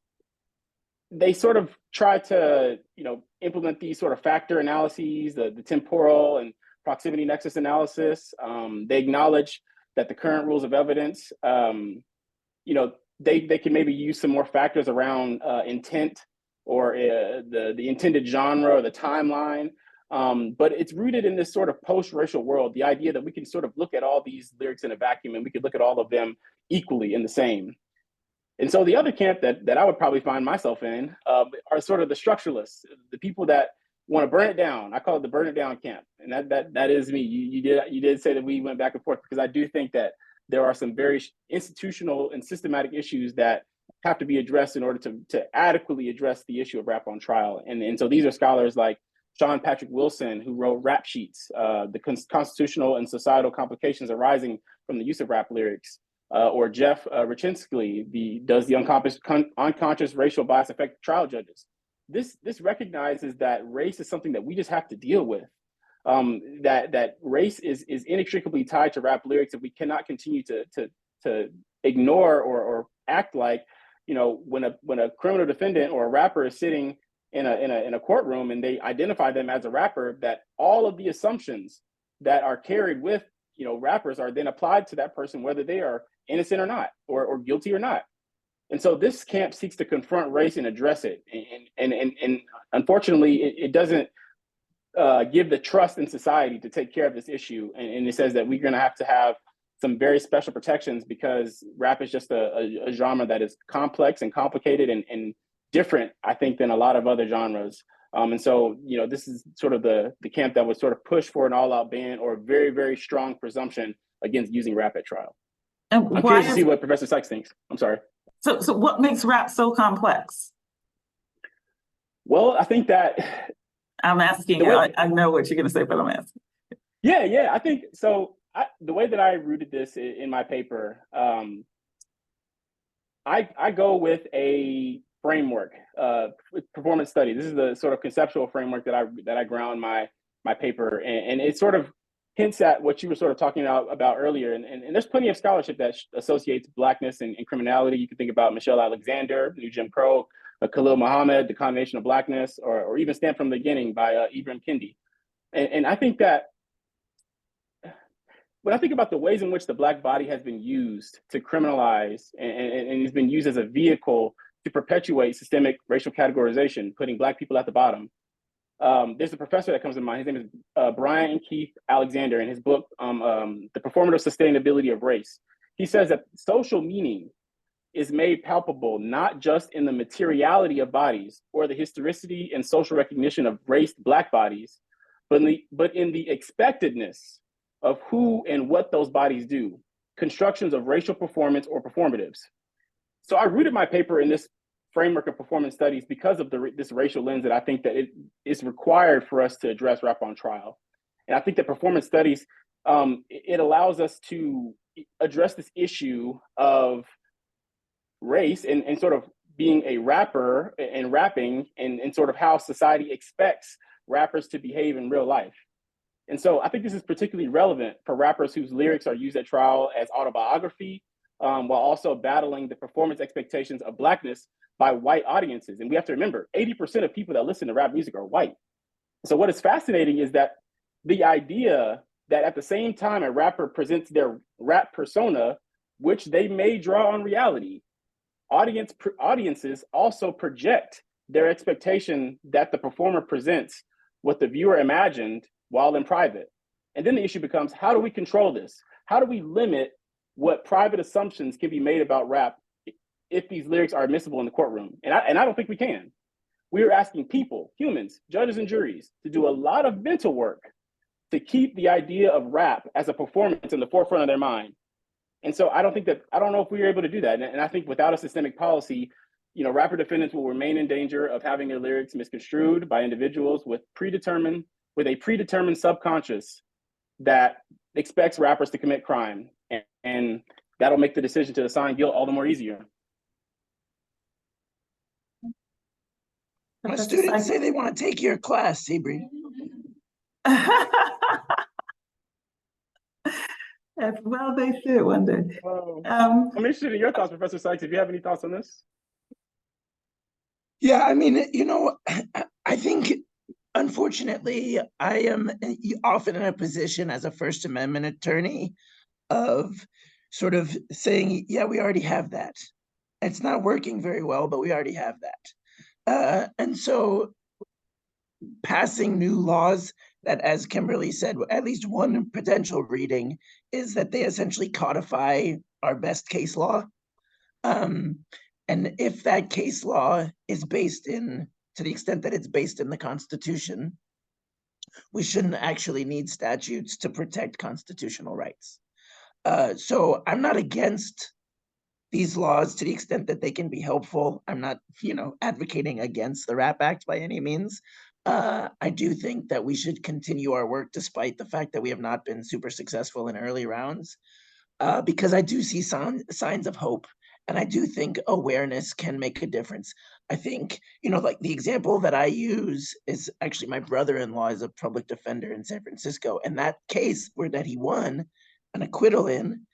they sort of try to, implement these sort of factor analyses, the temporal and proximity nexus analysis. They acknowledge that the current rules of evidence, they can maybe use some more factors around intent or the intended genre or the timeline. But it's rooted in this sort of post-racial world, the idea that we can sort of look at all these lyrics in a vacuum and we could look at all of them equally in the same. And so the other camp that I would probably find myself in are sort of the structuralists, the people that want to burn it down. I call it the burn it down camp. And that is me. You did say that we went back and forth, because I do think that there are some very institutional and systematic issues that have to be addressed in order to adequately address the issue of rap on trial. And so these are scholars like Sean Patrick Wilson, who wrote Rap Sheets, the constitutional and societal complications arising from the use of rap lyrics, or Jeff Rachinsky, does the unconscious racial bias affect trial judges. This recognizes that race is something that we just have to deal with. That race is inextricably tied to rap lyrics, and we cannot continue to ignore or act like, when a criminal defendant or a rapper is sitting in a courtroom and they identify them as a rapper, that all of the assumptions that are carried with rappers are then applied to that person, whether they are innocent or not, or guilty or not. And so this camp seeks to confront race and address it. And unfortunately, it doesn't give the trust in society to take care of this issue. And it says that we're going to have some very special protections because rap is just a genre that is complex and complicated and different, I think, than a lot of other genres. And so, this is sort of the camp that would sort of push for an all-out ban or a very, very strong presumption against using rap at trial. And I'm curious to see what Professor Sykes thinks. I'm sorry. So what makes rap so complex? Well, I think that I'm asking. I know what you're going to say, but I'm asking. Yeah. I think so. The way that I rooted this in my paper, I go with a framework, performance study. This is the sort of conceptual framework that I ground my paper, and it sort of hints at what you were sort of talking about earlier. And there's plenty of scholarship that associates Blackness and criminality. You can think about Michelle Alexander, New Jim Crow, Khalil Muhammad, The Condemnation of Blackness, or even Stand from the Beginning by Ibram Kendi. And I think that when I think about the ways in which the Black body has been used to criminalize and has been used as a vehicle to perpetuate systemic racial categorization, putting Black people at the bottom, there's a professor that comes to mind. His name is Brian Keith Alexander. In his book, The Performative Sustainability of Race, he says that social meaning is made palpable not just in the materiality of bodies or the historicity and social recognition of raced Black bodies, but in the expectedness of who and what those bodies do, constructions of racial performance or performatives. So I rooted my paper in this framework of performance studies because of this racial lens that I think that it is required for us to address rap on trial. And I think that performance studies, it allows us to address this issue of race and sort of being a rapper and rapping and sort of how society expects rappers to behave in real life. And so I think this is particularly relevant for rappers whose lyrics are used at trial as autobiography, while also battling the performance expectations of Blackness by white audiences. And we have to remember, 80% of people that listen to rap music are white. So what is fascinating is that the idea that at the same time a rapper presents their rap persona, which they may draw on reality, audiences also project their expectation that the performer presents what the viewer imagined while in private. And then the issue becomes, how do we control this? How do we limit what private assumptions can be made about rap if these lyrics are admissible in the courtroom? And I don't think we can. We are asking people, humans, judges and juries, to do a lot of mental work to keep the idea of rap as a performance in the forefront of their mind. And so I don't know if we are able to do that. And I think without a systemic policy, rapper defendants will remain in danger of having their lyrics misconstrued by individuals with a predetermined subconscious that expects rappers to commit crime. And that'll make the decision to assign guilt all the more easier. My students say they want to take your class, Sabri. Well, they should one day. I'm interested in your thoughts, Professor Sykes, if you have any thoughts on this. Yeah, I mean, I think, unfortunately, I am often in a position as a First Amendment attorney of sort of saying, yeah, we already have that. It's not working very well, but we already have that. And so passing new laws that, as Kimberly said, at least one potential reading is that they essentially codify our best case law. And if that case law is based in, to the extent that it's based in the Constitution, we shouldn't actually need statutes to protect constitutional rights. So I'm not against these laws to the extent that they can be helpful. I'm not, advocating against the RAP Act by any means. I do think that we should continue our work despite the fact that we have not been super successful in early rounds, because I do see signs of hope. And I do think awareness can make a difference. I think, like the example that I use is actually my brother-in-law is a public defender in San Francisco. And that case that he won an acquittal in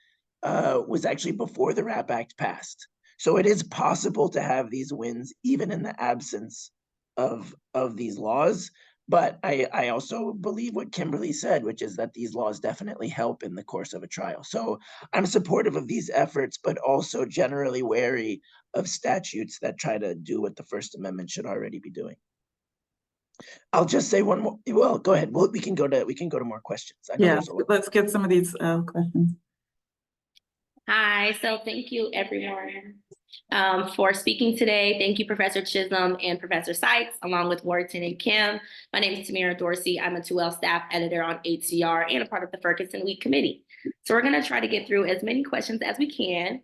was actually before the RAP Act passed. So it is possible to have these wins even in the absence of these laws. But I also believe what Kimberly said, which is that these laws definitely help in the course of a trial. So I'm supportive of these efforts, but also generally wary of statutes that try to do what the First Amendment should already be doing. I'll just say one more. Well, go ahead. Well, we can go to more questions. I know there's a lot. Let's get some of these questions. Hi, so thank you everyone for speaking today. Thank you, Professor Chisolm and Professor Sykes, along with Wharton and Kim. My name is Tamara Dorsey. I'm a 2L staff editor on HCR and a part of the Ferguson Week Committee. So we're gonna try to get through as many questions as we can.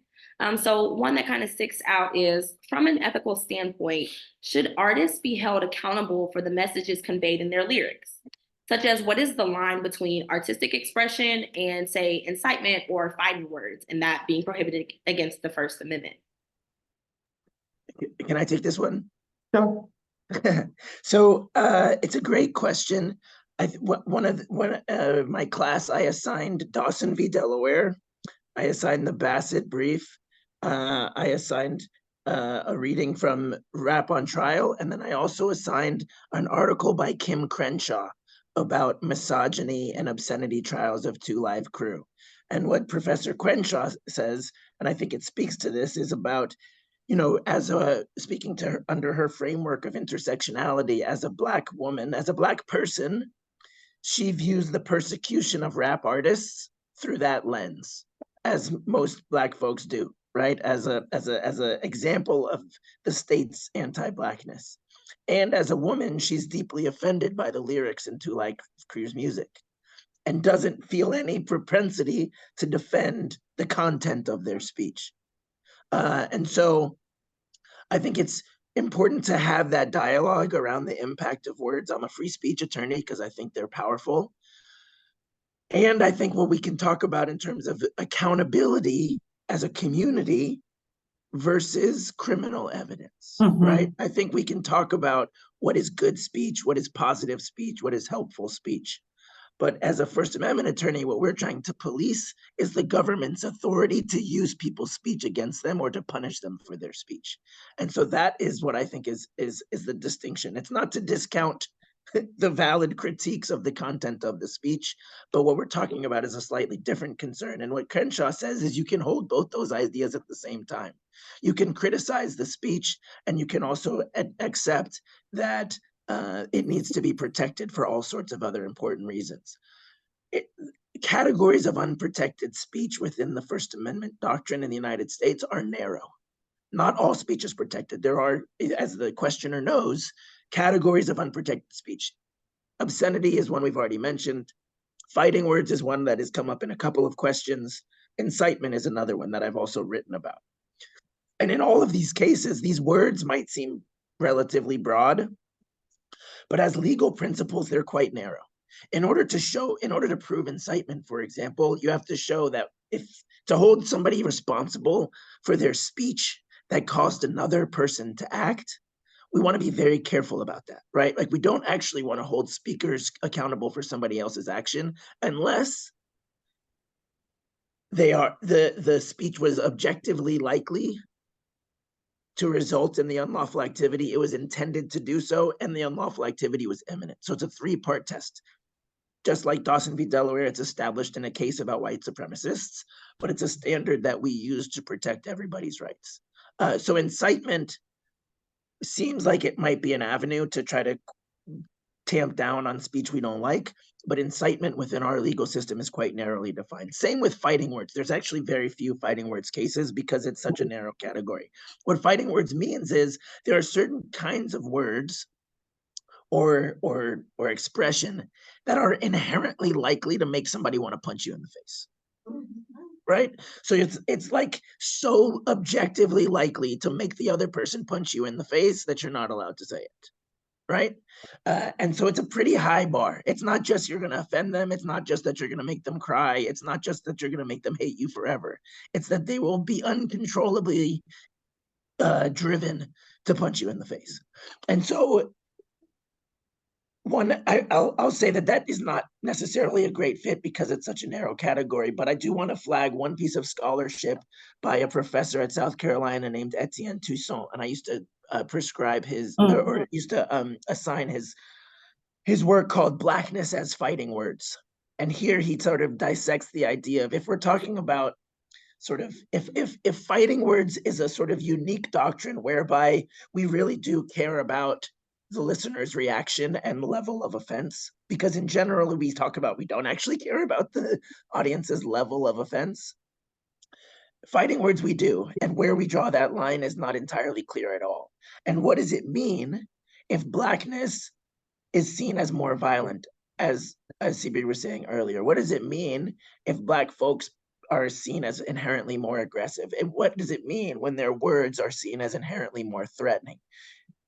So one that kind of sticks out is, from an ethical standpoint, should artists be held accountable for the messages conveyed in their lyrics? Such as, what is the line between artistic expression and, say, incitement or fighting words, and that being prohibited against the First Amendment? Can I take this one? Sure. So it's a great question. One of my class, I assigned Dawson v. Delaware. I assigned the Bassett brief. I assigned a reading from Rap on Trial, and then I also assigned an article by Kim Crenshaw about misogyny and obscenity trials of Two Live Crew. And what Professor Crenshaw says, and I think it speaks to this, is about, speaking to her under her framework of intersectionality, as a Black woman, as a Black person, she views the persecution of rap artists through that lens, as most Black folks do, right? As a example of the state's anti-Blackness. And as a woman, she's deeply offended by the lyrics in Two Live Crew's music and doesn't feel any propensity to defend the content of their speech. And so I think it's important to have that dialogue around the impact of words. I'm a free speech attorney because I think they're powerful. And I think what we can talk about in terms of accountability as a community versus criminal evidence, right? I think we can talk about what is good speech, what is positive speech, what is helpful speech. But as a First Amendment attorney, what we're trying to police is the government's authority to use people's speech against them or to punish them for their speech. And so that is what I think is the distinction. It's not to discount the valid critiques of the content of the speech, but what we're talking about is a slightly different concern. And what Crenshaw says is you can hold both those ideas at the same time. You can criticize the speech, and you can also accept that it needs to be protected for all sorts of other important reasons. Categories of unprotected speech within the First Amendment doctrine in the United States are narrow. Not all speech is protected. There are, as the questioner knows, categories of unprotected speech. Obscenity is one we've already mentioned. Fighting words is one that has come up in a couple of questions. Incitement is another one that I've also written about. And in all of these cases, these words might seem relatively broad, but as legal principles, they're quite narrow. In order to prove incitement, for example, you have to show that to hold somebody responsible for their speech that caused another person to act, we want to be very careful about that, right? Like we don't actually want to hold speakers accountable for somebody else's action unless the speech was objectively likely to result in the unlawful activity, it was intended to do so, and the unlawful activity was imminent. So it's a three-part test. Just like Dawson v. Delaware, it's established in a case about white supremacists, but it's a standard that we use to protect everybody's rights. So incitement seems like it might be an avenue to try to tamp down on speech we don't like, but incitement within our legal system is quite narrowly defined. Same with fighting words. There's actually very few fighting words cases because it's such a narrow category. What fighting words means is there are certain kinds of words or expression that are inherently likely to make somebody want to punch you in the face. Right? So it's like so objectively likely to make the other person punch you in the face that you're not allowed to say it. Right? And so it's a pretty high bar. It's not just you're going to offend them. It's not just that you're going to make them cry. It's not just that you're going to make them hate you forever. It's that they will be uncontrollably driven to punch you in the face. And so I'll say that is not necessarily a great fit because it's such a narrow category, but I do want to flag one piece of scholarship by a professor at South Carolina named Etienne Toussaint. And I used to prescribe his, or used to assign his work called Blackness as Fighting Words. And here he sort of dissects the idea of, if we're talking about sort of, if fighting words is a sort of unique doctrine whereby we really do care about the listener's reaction and level of offense, because in general we talk about we don't actually care about the audience's level of offense. Fighting words we do, and where we draw that line is not entirely clear at all. And what does it mean if Blackness is seen as more violent, as CB was saying earlier? What does it mean if Black folks are seen as inherently more aggressive? And what does it mean when their words are seen as inherently more threatening?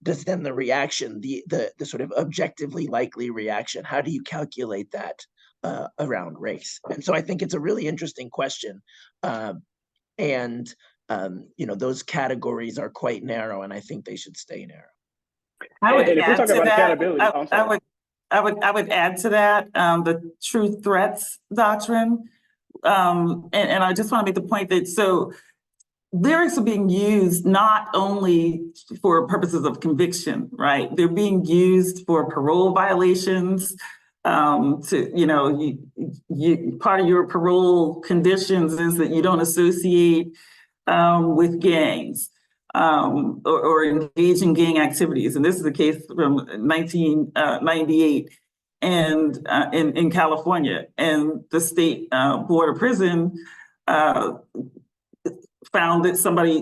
Does then the reaction, the sort of objectively likely reaction, how do you calculate that around race? And so I think it's a really interesting question. And those categories are quite narrow, and I think they should stay narrow. I would if we're add talking to about that. accountability, I'm sorry. I would add to that the true threats doctrine, and I just want to make the point that so lyrics are being used not only for purposes of conviction, right? They're being used for parole violations. Part of your parole conditions is that you don't associate with gangs or engage in gang activities. And this is the case from 1998 and in California. And the state board of prison found that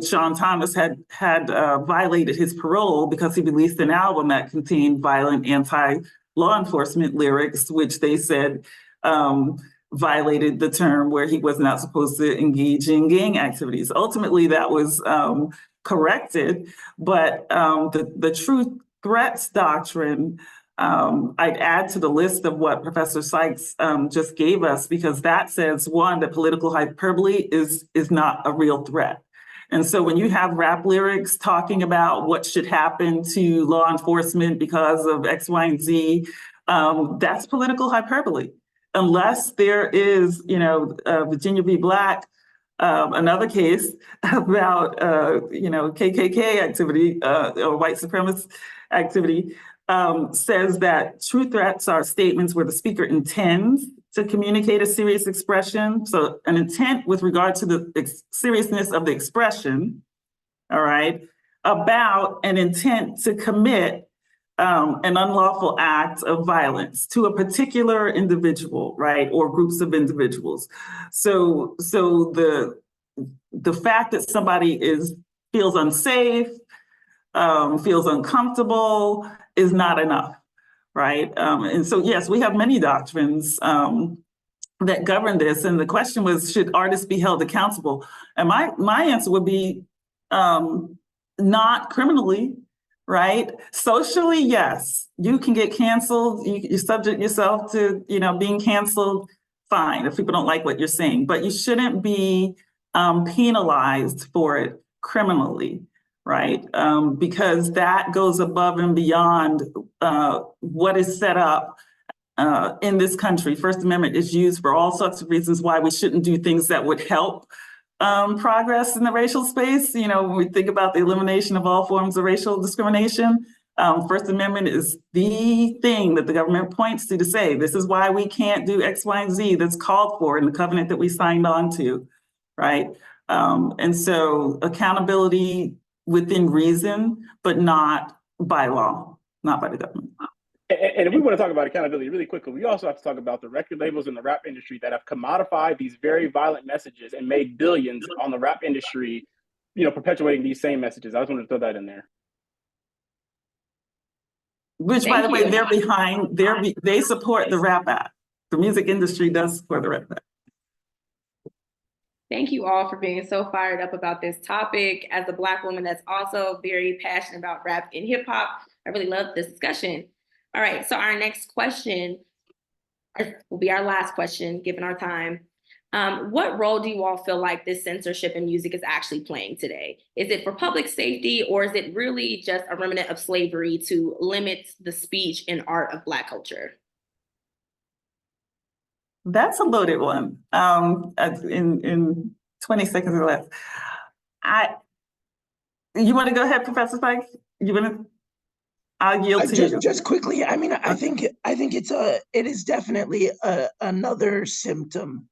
Sean Thomas had violated his parole because he released an album that contained violent anti-law enforcement lyrics, which they said violated the term where he was not supposed to engage in gang activities. Ultimately, that was corrected, but the true threats doctrine, I'd add to the list of what Professor Sykes just gave us, because that says, one, that political hyperbole is not a real threat. And so when you have rap lyrics talking about what should happen to law enforcement because of X, Y, and Z, that's political hyperbole. Unless there is, Virginia v. Black, another case about, KKK activity or white supremacist activity, says that true threats are statements where the speaker intends to communicate a serious expression. So an intent with regard to the seriousness of the expression, all right, about an intent to commit an unlawful act of violence to a particular individual, right, or groups of individuals. So the fact that somebody feels unsafe, feels uncomfortable is not enough, right? And so, yes, we have many doctrines that govern this. And the question was, should artists be held accountable? And my answer would be not criminally, right? Socially, yes, you can get canceled. You subject yourself to, being canceled, fine, if people don't like what you're saying, but you shouldn't be penalized for it criminally, right? Because that goes above and beyond what is set up in this country. First Amendment is used for all sorts of reasons why we shouldn't do things that would help progress in the racial space. You know, when we think about the elimination of all forms of racial discrimination, First Amendment is the thing that the government points to say, this is why we can't do X, Y, and Z that's called for in the covenant that we signed on to, right? And so accountability within reason, but not by law, not by the government. And if we want to talk about accountability really quickly, we also have to talk about the record labels in the rap industry that have commodified these very violent messages and made billions on the rap industry, you know, perpetuating these same messages. I just wanted to throw that in there. Which, by the way, they're behind, they support the Rap Act. The music industry does support the Rap Act. Thank you all for being so fired up about this topic. As a Black woman that's also very passionate about rap and hip hop, I really love this discussion. All right, so our next question will be our last question, given our time. What role do you all feel like this censorship in music is actually playing today? Is it for public safety, or is it really just a remnant of slavery to limit the speech and art of Black culture? That's a loaded one. In 20 seconds or less. You want to go ahead, Professor Sykes? You want to? I'll yield to you. Just quickly, I mean, I think it is definitely another symptom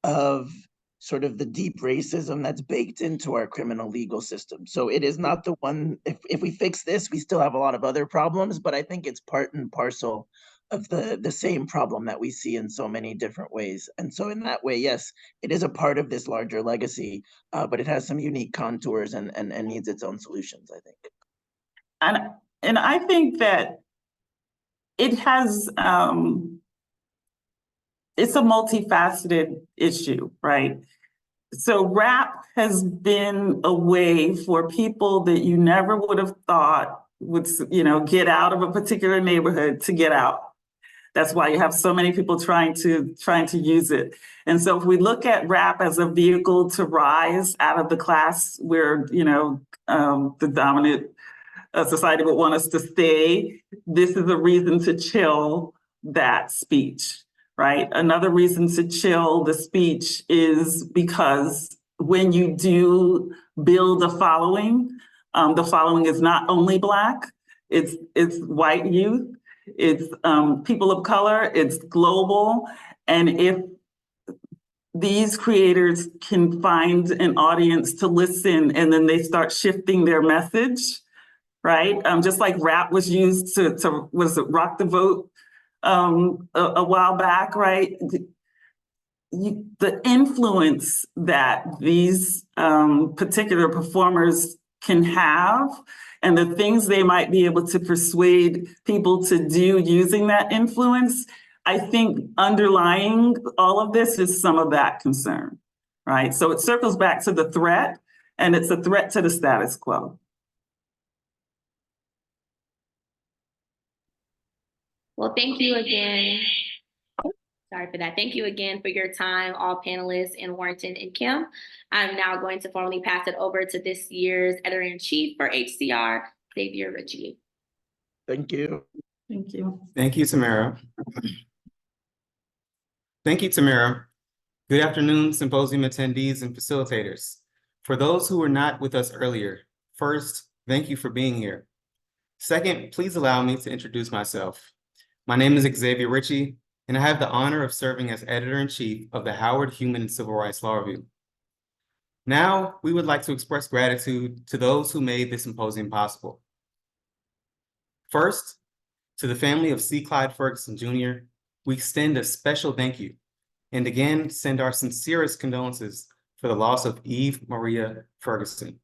of sort of the deep racism that's baked into our criminal legal system. So it is not the one, if we fix this, we still have a lot of other problems, but I think it's part and parcel of the same problem that we see in so many different ways. And so in that way, yes, it is a part of this larger legacy, but it has some unique contours and needs its own solutions, I think. And I think that it has, it's a multifaceted issue, right? So rap has been a way for people that you never would have thought would, you know, get out of a particular neighborhood to get out. That's why you have so many people trying to use it. And so if we look at rap as a vehicle to rise out of the class where, you know, the dominant society would want us to stay, this is a reason to chill that speech, right? Another reason to chill the speech is because when you do build a following, the following is not only Black, it's white youth, it's people of color, it's global. And if these creators can find an audience to listen and then they start shifting their message, right? Just like rap was used to was it rock the vote a while back, right? The influence that these particular performers can have and the things they might be able to persuade people to do using that influence, I think underlying all of this is some of that concern, right? So it circles back to the threat, and it's a threat to the status quo. Well, thank you again. Sorry for that. Thank you again for your time, all panelists in Warrington and Kim. I'm now going to formally pass it over to this year's editor-in-chief for HCR, Xavier Ritchie. Thank you. Thank you. Thank you, Tamara. Thank you, Tamara. Good afternoon, symposium attendees and facilitators. For those who were not with us earlier, first, thank you for being here. Second, please allow me to introduce myself. My name is Xavier Ritchie, and I have the honor of serving as editor-in-chief of the Howard Human and Civil Rights Law Review. Now, we would like to express gratitude to those who made this symposium possible. First, to the family of C. Clyde Ferguson Jr., we extend a special thank you, and again, send our sincerest condolences for the loss of Eve Maria Ferguson.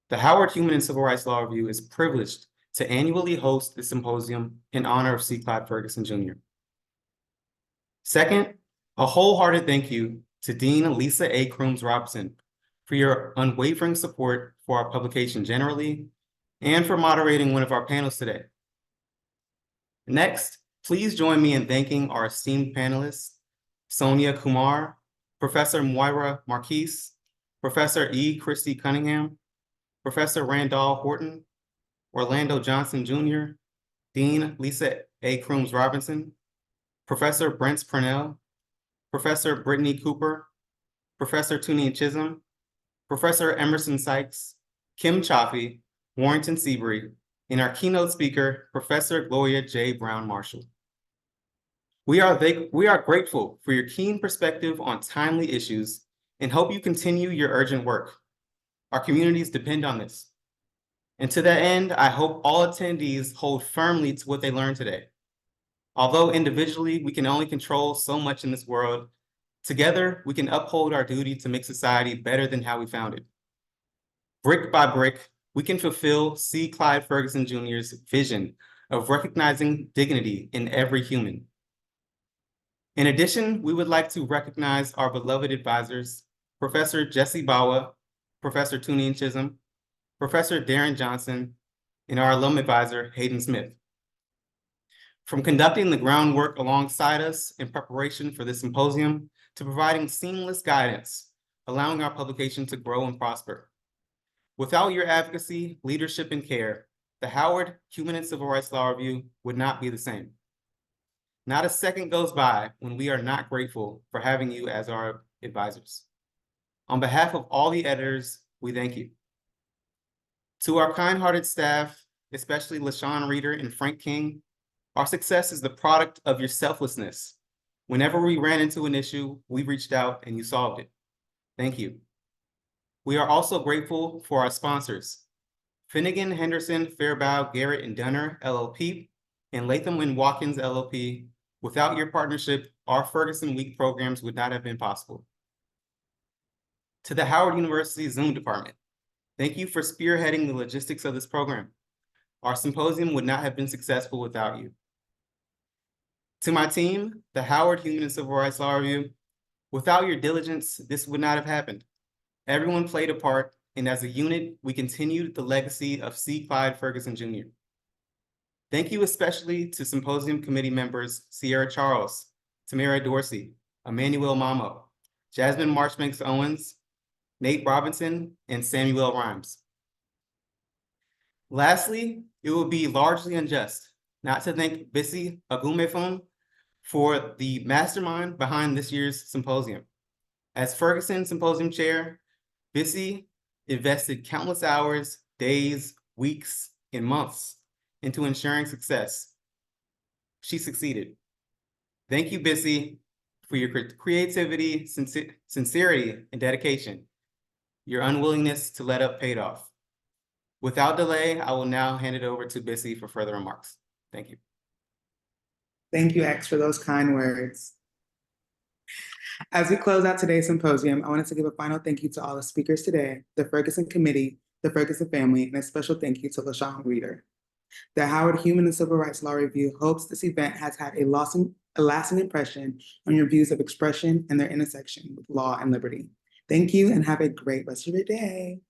The Howard Human and Civil Rights Law Review is privileged to annually host this symposium in honor of C. Clyde Ferguson Jr. Second, a wholehearted thank you to Dean Lisa A. Crooms-Robinson for your unwavering support for our publication generally and for moderating one of our panels today. Next, please join me in thanking our esteemed panelists, Sonia Kumar, Professor Moira Marquise, Professor E. Christy Cunningham, Professor Randall Horton, Orlando Johnson Jr., Dean Lisa A. Crooms Robinson, Professor Brent Purnell, Professor Brittany Cooper, Professor Tuneen Chisolm, Professor Emerson Sykes, Kim Chaffee, Warrington Seabury, and our keynote speaker, Professor Gloria J. Brown Marshall. We are grateful for your keen perspective on timely issues and hope you continue your urgent work. Our communities depend on this. And to that end, I hope all attendees hold firmly to what they learned today. Although individually, we can only control so much in this world, together, we can uphold our duty to make society better than how we found it. Brick by brick, we can fulfill C. Clyde Ferguson Jr.'s vision of recognizing dignity in every human. In addition, we would like to recognize our beloved advisors, Professor Jesse Bawa, Professor Tuneen Chisolm, Professor Darren Johnson, and our alum advisor, Hayden Smith. From conducting the groundwork alongside us in preparation for this symposium to providing seamless guidance, allowing our publication to grow and prosper. Without your advocacy, leadership, and care, the Howard Human and Civil Rights Law Review would not be the same. Not a second goes by when we are not grateful for having you as our advisors. On behalf of all the editors, we thank you. To our kind-hearted staff, especially LaShawn Reeder and Frank King, our success is the product of your selflessness. Whenever we ran into an issue, we reached out and you solved it. Thank you. We are also grateful for our sponsors, Finnegan, Henderson, Fairbow, Garrett, and Dunner, LLP, and Latham and Watkins, LLP. Without your partnership, our Ferguson Week programs would not have been possible. To the Howard University Zoom department, thank you for spearheading the logistics of this program. Our symposium would not have been successful without you. To my team, the Howard Human and Civil Rights Law Review, without your diligence, this would not have happened. Everyone played a part, and as a unit, we continued the legacy of C. Clyde Ferguson Jr. Thank you especially to symposium committee members Sierra Charles, Tamara Dorsey, Emmanuel Mamo, Jasmine Marchbanks Owens, Nate Robinson, and Samuel Rhymes. Lastly, it would be largely unjust not to thank Bisi Agumefon for the mastermind behind this year's symposium. As Ferguson Symposium Chair, Bisi invested countless hours, days, weeks, and months into ensuring success. She succeeded. Thank you, Bisi, for your creativity, sincerity, and dedication. Your unwillingness to let up paid off. Without delay, I will now hand it over to Bisi for further remarks. Thank you. Thank you, X, for those kind words. As we close out today's symposium, I wanted to give a final thank you to all the speakers today, the Ferguson Committee, the Ferguson family, and a special thank you to LaShawn Reeder. The Howard Human and Civil Rights Law Review hopes this event has had a lasting impression on your views of expression and their intersection with law and liberty. Thank you and have a great rest of your day.